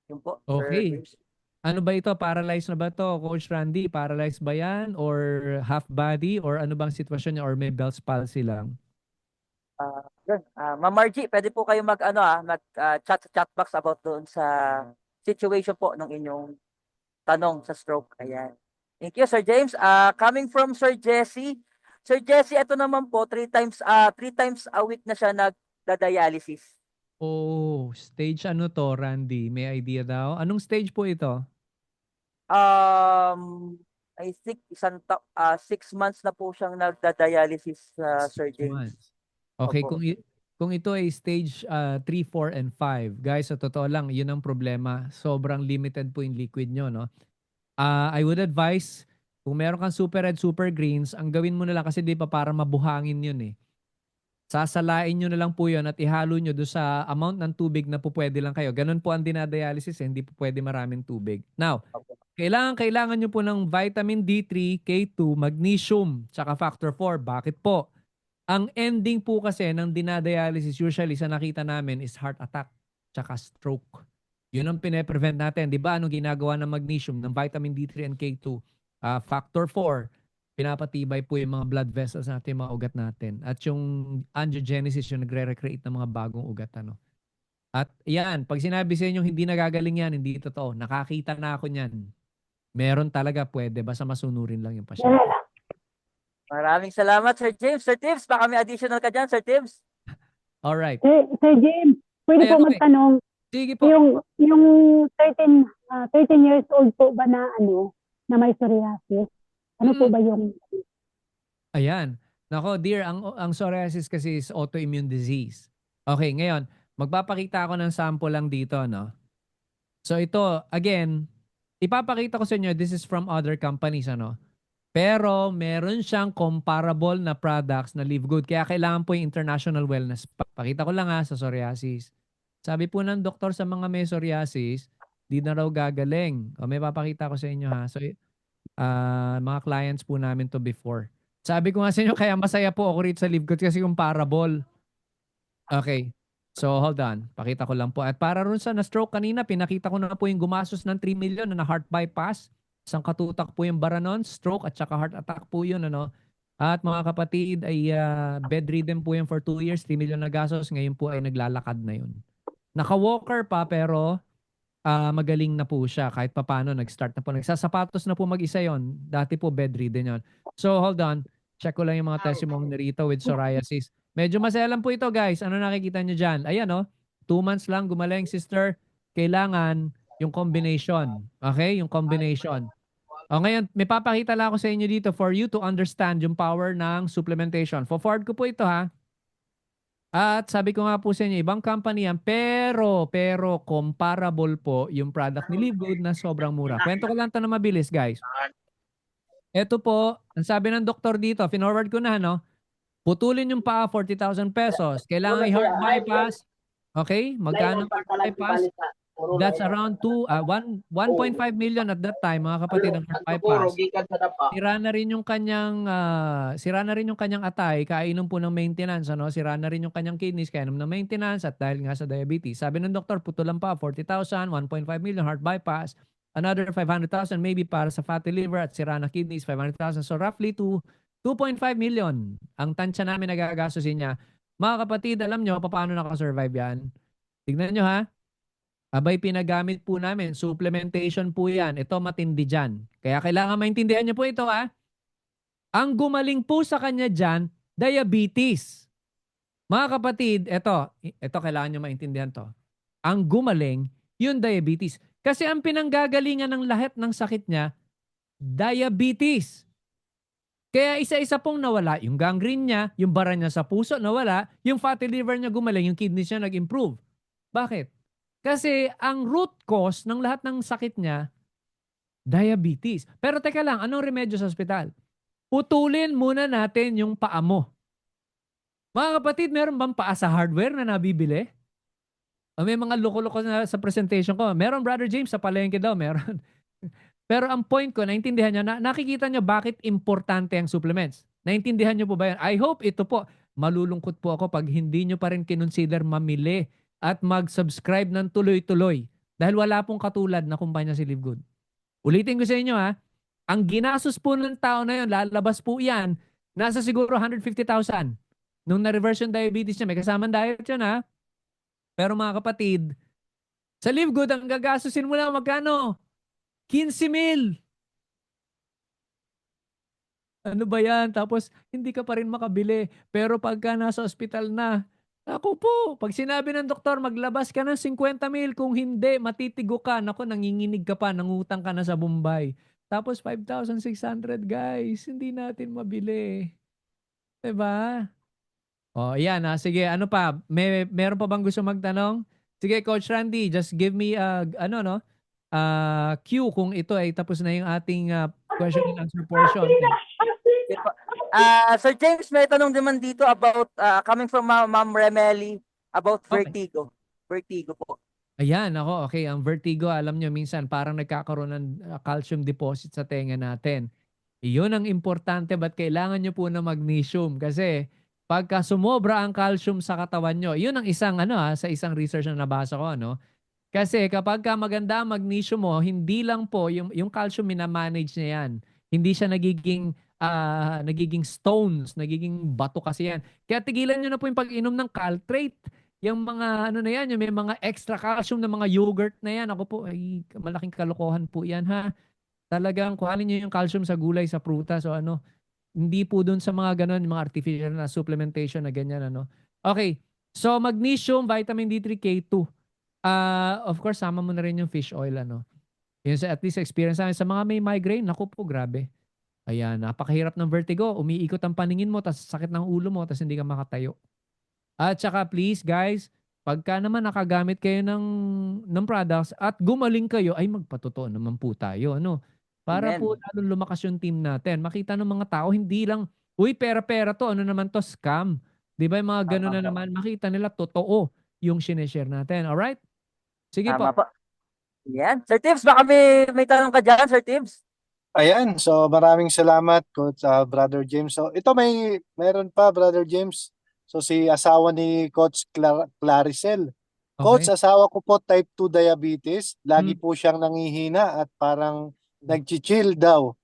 Speaker 2: Yun po, Sir
Speaker 1: Okay.
Speaker 2: James.
Speaker 1: Ano ba ito? Paralyzed na ba to, Coach Randy? Paralyzed ba yan? Or half body? Or ano bang sitwasyon niya? Or may Bell's palsy lang?
Speaker 2: Ma'am Margie, pwede po kayo chat sa chat box about doon sa situation po ng inyong tanong sa stroke. Ayan. Thank you, Sir James. Coming from Sir Jesse. Sir Jesse, ito naman po, three times a week na siya nagda-dialysis.
Speaker 1: Oh, stage ano to, Randy? May idea daw? Anong stage po ito?
Speaker 2: I think 6 months na po siyang nagda-dialysis, Sir
Speaker 1: 6
Speaker 2: James.
Speaker 1: months. Okay,
Speaker 2: Opo.
Speaker 1: kung ito ay stage 3, 4, and 5, guys, sa totoo lang, yun ang problema. Sobrang limited po yung liquid nyo, no? I would advise, kung meron kang super red, super greens, ang gawin mo na lang kasi di pa para mabuhangin yun Sasalain nyo na lang po yun at ihalo nyo doon sa amount ng tubig na po pwede lang kayo. Ganun po ang dinadialysis hindi po pwede maraming tubig. Now, kailangan nyo po ng vitamin D3, K2, magnesium, tsaka factor 4. Bakit po? Ang ending po kasi ng dinadialysis usually sa nakita namin is heart attack tsaka stroke. Yun ang pine-prevent natin. Di ba? Anong ginagawa ng magnesium, ng vitamin D3 and K2? Factor 4, pinapatibay po yung mga blood vessels natin, mga ugat natin. At yung angiogenesis, yung nagre-recreate ng mga bagong ugat. At yan, pag sinabi sa inyo hindi nagagaling yan, hindi totoo. Nakakita na ako niyan. Meron talaga pwede. Basta masunurin lang yung pasyente.
Speaker 2: Maraming salamat, Sir James. Sir Tibbs, baka may additional ka dyan, Sir Tibbs?
Speaker 1: Alright.
Speaker 3: Sir James, pwede
Speaker 1: Ayan,
Speaker 3: po
Speaker 1: okay.
Speaker 3: magtanong,
Speaker 1: Sige po.
Speaker 3: yung 13 years old po ba na na may psoriasis? Ano po ba yung...
Speaker 1: Ayan. Nako, dear, ang psoriasis kasi is autoimmune disease. Okay, ngayon, magpapakita ako ng sample lang dito, no? So ito, again, ipapakita ko sa inyo, this is from other companies, Pero meron siyang comparable na products na Live Good. Kaya kailangan po yung international wellness. Pakita ko lang sa psoriasis. Sabi po ng doktor sa mga may psoriasis, di na raw gagaling. O may papakita ko sa inyo So, mga clients po namin to before. Sabi ko nga sa inyo, kaya masaya po ako rito sa Live Good kasi comparable. Okay. So, hold on. Pakita ko lang po. At para rin sa na-stroke kanina, pinakita ko na po yung gumastos ng 3 million na heart bypass. Isang katutak po yung baranon, stroke at saka heart attack po yun. At mga kapatid, ay bedridden po yun for 2 years, 3 million na gastos. Ngayon po ay naglalakad na yun. Naka-walker pa pero magaling na po siya. Kahit papano, nag-start na po. Nagsasapatos na po mag-isa yon. Dati po bedridden yon. So, hold on. Check ko lang yung mga testimony rito with psoriasis. Medyo maselan po ito, guys. Ano nakikita nyo dyan? Ayan, 2 months lang gumaling, sister. Kailangan yung combination. Okay? Yung combination. O ngayon, may papakita lang ako sa inyo dito for you to understand yung power ng supplementation. For-forward ko po ito, At sabi ko nga po sa inyo, ibang company yan, pero comparable po yung product ni Live Good na sobrang mura. Kwento ko lang ito na mabilis, guys. Ito po, ang sabi ng doktor dito, finorward ko na, putulin yung paa, 40,000 pesos. Kailangan i-heart bypass, Okay? Magkano ang heart bypass? That's around 1.5 million at that time, mga kapatid, ang heart bypass. Sira na rin yung kanyang atay, kainom po ng maintenance, ano? Sira na rin yung kanyang kidneys, kainom ng maintenance at dahil nga sa diabetes. Sabi ng doktor, putulan pa 40,000, 1.5 million heart bypass, another 500,000 maybe para sa fatty liver at sira na kidneys, 500,000. So roughly to 2.5 million ang tansya namin nagagastusin niya. Mga kapatid, alam nyo paano nakasurvive yan? Tignan nyo ha. Abay, pinagamit po namin. Supplementation po yan. Ito matindi dyan. Kaya kailangan maintindihan nyo po ito ha. Ang gumaling po sa kanya dyan, diabetes. Mga kapatid, ito kailangan nyo maintindihan to. Ang gumaling, yung diabetes. Kasi ang pinanggagalingan ng lahat ng sakit niya, diabetes. Kaya isa-isa pong nawala. Yung gangrene niya, yung bara niya sa puso nawala, yung fatty liver niya gumaling, yung kidneys niya nag-improve. Bakit? Kasi ang root cause ng lahat ng sakit niya, diabetes. Pero teka lang, anong remedyo sa ospital? Putulin muna natin yung paa mo. Mga kapatid, meron bang paa sa hardware na nabibili? O may mga loko-loko na sa presentation ko. Meron, Brother James, sa palengke daw, meron. Pero ang point ko, naintindihan nyo, nakikita nyo bakit importante ang supplements. Naintindihan nyo po ba yan? I hope ito po, malulungkot po ako pag hindi nyo pa rin kinonsider mamili at mag-subscribe ng tuloy-tuloy. Dahil wala pong katulad na kumpanya si Live Good. Ulitin ko sa inyo ha, ang ginastos po ng tao na yun, lalabas po yan, nasa siguro 150,000. Nung na-reverse yung diabetes niya, may kasamang diet yun ha. Pero mga kapatid, sa Live Good, ang gagastusin mo lang magkano? 15,000. Ano ba yan? Tapos, hindi ka pa rin makabili. Pero pagka nasa ospital na, ako po, pag sinabi ng doktor, maglabas ka ng 50,000. Kung hindi, matitigo ka. Naku, nanginginig ka pa, nangutang ka na sa Bombay. Tapos 5,600 guys, hindi natin mabili. Diba? O, yan ha. Sige, ano pa? Meron pa bang gusto magtanong? Sige, Coach Randy, just give me cue kung ito ay tapos na yung ating question and answer portion.
Speaker 2: Sir James, may tanong naman dito about coming from Ma'am Remeli about
Speaker 1: Okay.
Speaker 2: vertigo. Vertigo po.
Speaker 1: Ayan, ako, okay. Ang vertigo, alam nyo, minsan parang nagkakaroon ng calcium deposit sa tenga natin. Iyon ang importante, ba't kailangan nyo po ng magnesium? Kasi pagka sumobra ang calcium sa katawan nyo, yun ang isang, sa isang research na nabasa ko, Kasi kapag ka maganda ang magnesium mo, hindi lang po, yung calcium minamanage niya yan. Hindi siya nagiging stones, nagiging bato kasi yan. Kaya tigilan nyo na po yung pag-inom ng caltrate. Yung mga na yan, yung may mga extra calcium na mga yogurt na yan. Ako po, ay malaking kalokohan po yan ha. Talagang kuhanin nyo yung calcium sa gulay, sa prutas o hindi po dun sa mga ganon, yung mga artificial na supplementation na ganyan Okay, so magnesium, vitamin D3, K2. Of course, sama mo na rin yung fish oil, Yun at least experience namin. Sa mga may migraine, naku po, grabe. Ayan, napakahirap ng vertigo. Umiikot ang paningin mo, tas sakit ng ulo mo, tas hindi ka makatayo. At saka please guys, pagka naman nakagamit kayo ng products at gumaling kayo, ay magpatotoo naman po tayo, Para
Speaker 2: Amen.
Speaker 1: po lalong lumakas yung team natin. Makita ng mga tao, hindi lang, uy, pera-pera to, ano naman to, scam. Di ba yung mga ganun na naman, makita nila totoo yung sineshare natin. Alright? Sige
Speaker 2: Tama
Speaker 1: po.
Speaker 2: po. Yan. Sir Tibbs, baka may tanong ka dyan, Sir Tibbs?
Speaker 4: Ayan, so maraming salamat Coach Brother James. So ito meron pa Brother James. So si asawa ni Coach Claricel. Coach,
Speaker 1: Okay.
Speaker 4: asawa ko po type 2 diabetes. Lagi
Speaker 1: Hmm.
Speaker 4: po siyang nangihina at parang nagchichill daw.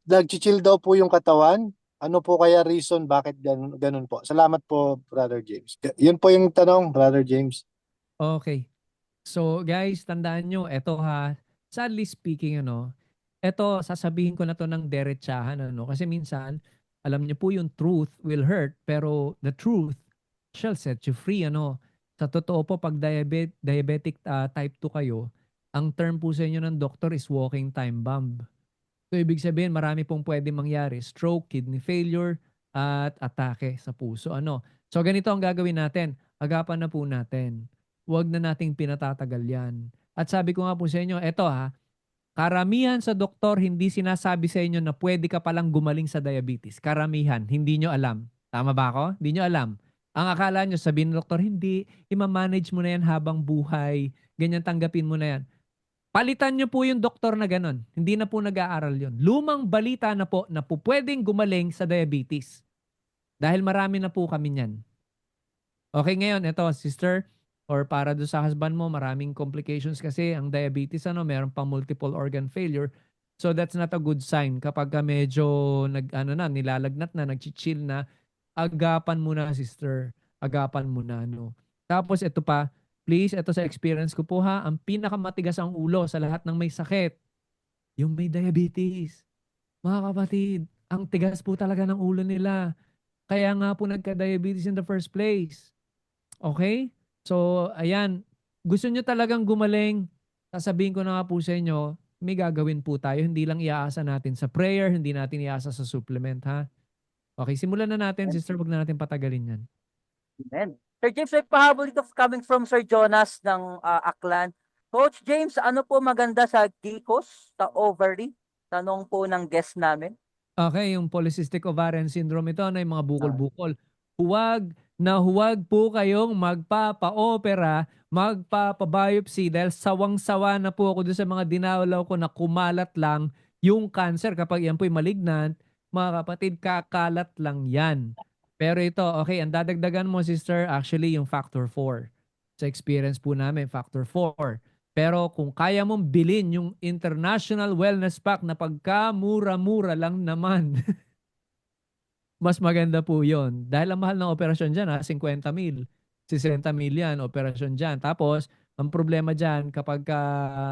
Speaker 4: Nagchichill daw po yung katawan. Ano po kaya reason bakit ganun po? Salamat po Brother James. Yun po yung tanong Brother James.
Speaker 1: Okay. So guys, tandaan nyo, eto ha, sadly speaking, eto, sasabihin ko na to ng derechahan, kasi minsan, alam niyo po yung truth will hurt, pero the truth shall set you free, Sa totoo po, pag diabetic type 2 kayo, ang term po sa inyo ng doktor is walking time bomb. So ibig sabihin, marami pong pwede mangyari, stroke, kidney failure, at atake sa puso, So ganito ang gagawin natin, agapan na po natin. Huwag na nating pinatatagal yan. At sabi ko nga po sa inyo, eto karamihan sa doktor hindi sinasabi sa inyo na pwede ka palang gumaling sa diabetes. Karamihan, hindi nyo alam. Tama ba ako? Hindi nyo alam. Ang akala nyo, sabihin ng doktor, hindi, ima-manage mo na yan habang buhay. Ganyan, tanggapin mo na yan. Palitan nyo po yung doktor na ganon. Hindi na po nag-aaral yun. Lumang balita na po na po pwedeng gumaling sa diabetes. Dahil marami na po kami niyan. Okay, ngayon, ito, sister, or para do sa husband mo, maraming complications kasi ang diabetes, meron pang multiple organ failure. So that's not a good sign. Kapag ka medyo nilalagnat na, nag-chill na, agapan mo na, sister. Agapan mo na, no. Tapos ito pa, please, ito sa experience ko po ha, ang pinakamatigas ang ulo sa lahat ng may sakit, yung may diabetes. Mga kapatid, ang tigas po talaga ng ulo nila. Kaya nga po nagka-diabetes in the first place. Okay? So, ayan. Gusto nyo talagang gumaling, sasabihin ko na nga po sa inyo, may gagawin po tayo. Hindi lang iaasa natin sa prayer, hindi natin iaasa sa supplement, ha? Okay, simulan na natin, sister. Huwag na natin patagalin yan.
Speaker 2: Amen. Sir James, may pahabol dito coming from Sir Jonas ng Aklan. Coach James, ano po maganda sa GCOS, sa ovary? Tanong po ng guest namin.
Speaker 1: Okay, yung polycystic ovarian syndrome ito na yung mga
Speaker 2: Ah.
Speaker 1: bukol-bukol. Huwag po kayong magpapa-opera, magpapa-biopsy dahil sawang-sawa na po ako doon sa mga dinalaw ko na kumalat lang yung cancer. Kapag yan po'y malignant, mga kapatid, kakalat lang yan. Pero ito, okay, ang dadagdagan mo, sister, actually yung factor 4. Sa experience po namin, factor 4. Pero kung kaya mong bilhin yung International Wellness Pack na pagkamura-mura lang naman, mas maganda po yon. Dahil ang mahal ng operasyon dyan, 50,000, 60,000 yan, operasyon dyan. Tapos, ang problema dyan, kapag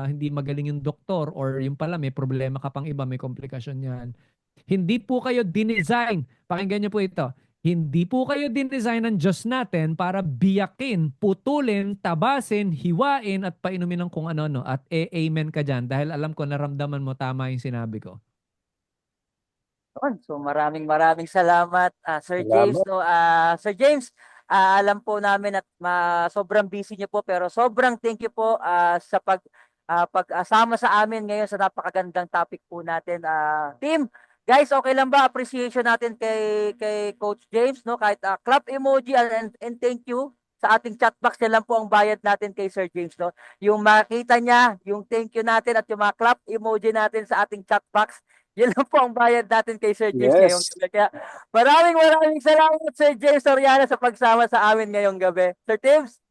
Speaker 1: hindi magaling yung doktor or yung pala may problema ka pang iba, may komplikasyon yan. Hindi po kayo dinesign. Pakinggan nyo po ito. Hindi po kayo dinesign ng Diyos natin para biyakin, putulin, tabasin, hiwain at painumin ng kung ano-ano. At amen ka dyan dahil alam ko naramdaman mo tama yung sinabi ko.
Speaker 2: So maraming salamat Sir James,
Speaker 4: Salamat.
Speaker 2: no. Sir James, alam po namin at sobrang busy niyo po, pero sobrang thank you po sa pag-asama sa amin ngayon sa napakagandang topic po natin. Team, guys, okay lang ba appreciation natin kay Coach James, no? Kahit clap emoji and thank you sa ating chat box, yan lang po ang bayad natin kay Sir James, no? Yung makita niya, yung thank you natin at yung mga clap emoji natin sa ating chat box, yun lang po ang bayad natin kay Sir James ngayong
Speaker 4: Yes.
Speaker 2: gabi. Kaya maraming salamat Sir James Soriano sa pagsama sa amin ngayong gabi. Sir James?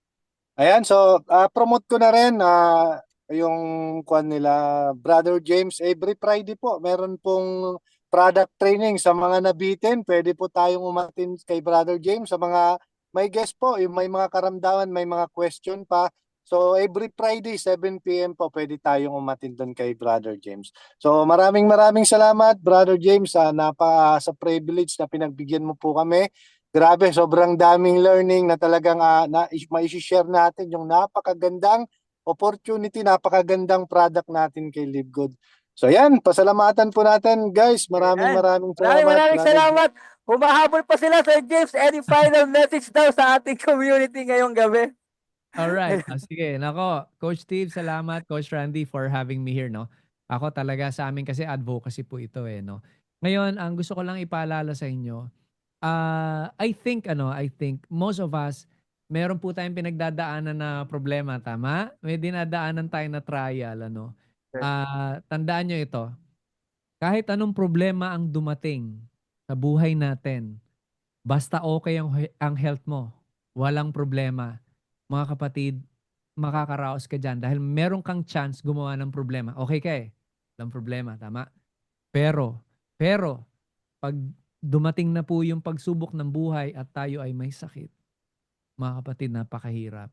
Speaker 4: Ayan, so promote ko na rin yung kwan nila, Brother James. Every Friday po, meron pong product training sa mga nabitin. Pwede po tayong umatin kay Brother James. Sa mga may guest po, yung may mga karamdaman, may mga question pa. So every Friday, 7 p.m. po, pwede tayong umatin doon kay Brother James. So maraming salamat, Brother James, sa privilege na pinagbigyan mo po kami. Grabe, sobrang daming learning na talagang ma-share natin yung napakagandang opportunity, napakagandang product natin kay Live Good. So yan, pasalamatan po natin guys. Maraming salamat.
Speaker 2: Maraming salamat. Humahabol pa sila Sir James. Any final message daw sa ating community ngayong gabi?
Speaker 1: Alright. Sige. Nako, Coach Steve, salamat. Coach Randy for having me here, no? Ako talaga sa amin kasi advocacy po ito no? Ngayon, ang gusto ko lang ipaalala sa inyo, I think most of us, meron po tayong pinagdadaanan na problema, tama? May dinadaanan tayo na trial, ano? Tandaan nyo ito, kahit anong problema ang dumating sa buhay natin, basta okay ang health mo, walang problema. Mga kapatid, makakaraos ka dyan dahil meron kang chance gumawa ng problema. Okay ka walang problema, tama? Pero, pag dumating na po yung pagsubok ng buhay at tayo ay may sakit, mga kapatid, napakahirap.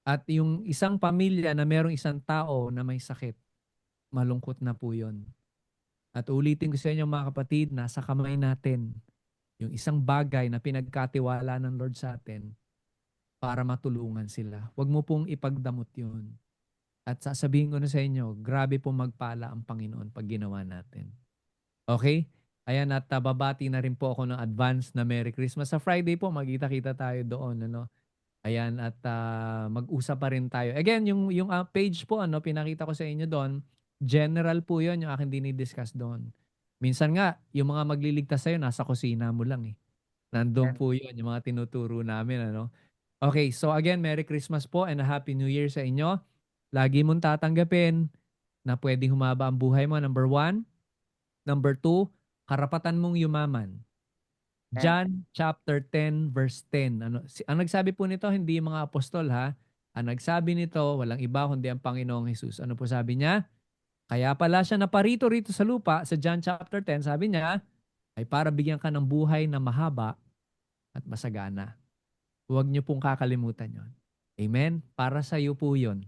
Speaker 1: At yung isang pamilya na merong isang tao na may sakit, malungkot na po yun. At ulitin ko sa inyo mga kapatid, nasa kamay natin yung isang bagay na pinagkatiwala ng Lord sa atin para matulungan sila. Huwag mo pong ipagdamot yun. At sasabihin ko na sa inyo, grabe po magpala ang Panginoon pag ginawa natin. Okay? Ayan, at babati na rin po ako ng advance na Merry Christmas. Sa Friday po, magkita-kita tayo doon. Ayan, at mag-usap pa rin tayo. Again, yung page po, pinakita ko sa inyo doon, general po yun, yung aking dinidiscuss doon. Minsan nga, yung mga magliligtas sa'yo, nasa kusina mo lang Nandun po yun, yung mga tinuturo namin, ano? Okay, so again, Merry Christmas po and a Happy New Year sa inyo. Lagi mong tatanggapin na pwedeng humaba ang buhay mo, number 1. Number 2, karapatan mong yumaman. John chapter 10 verse 10. Ang nagsabi po nito, hindi yung mga apostol ha. Ang nagsabi nito, walang iba kundi ang Panginoong Hesus. Ano po sabi niya? Kaya pala siya naparito rito sa lupa, sa John chapter 10, sabi niya, ay para bigyan ka ng buhay na mahaba at masagana. Huwag niyo pong kakalimutan yon. Amen? Para sa iyo po yun.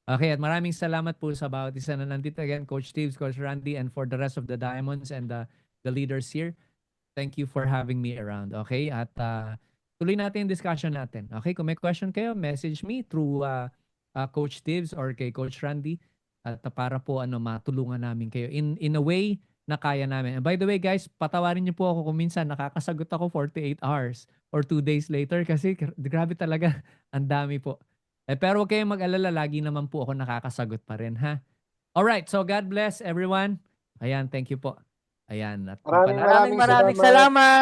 Speaker 1: Okay, at maraming salamat po sa bawat isa na nandito. Again, Coach Steve, Coach Randy, and for the rest of the Diamonds and the leaders here. Thank you for having me around. Okay, at tuloy natin yung discussion natin. Okay, kung may question kayo, message me through Coach Tibbs or kay Coach Randy at para po matulungan namin kayo in a way na kaya namin. And by the way guys, patawarin niyo po ako kung minsan nakakasagot ako 48 hours or 2 days later kasi grabe talaga, ang dami po. Pero huwag kayong mag-alala, lagi naman po ako nakakasagot pa rin, ha? Alright, so God bless everyone. Ayan, thank you po. Ayan. At
Speaker 4: Maraming
Speaker 2: Maraming salamat.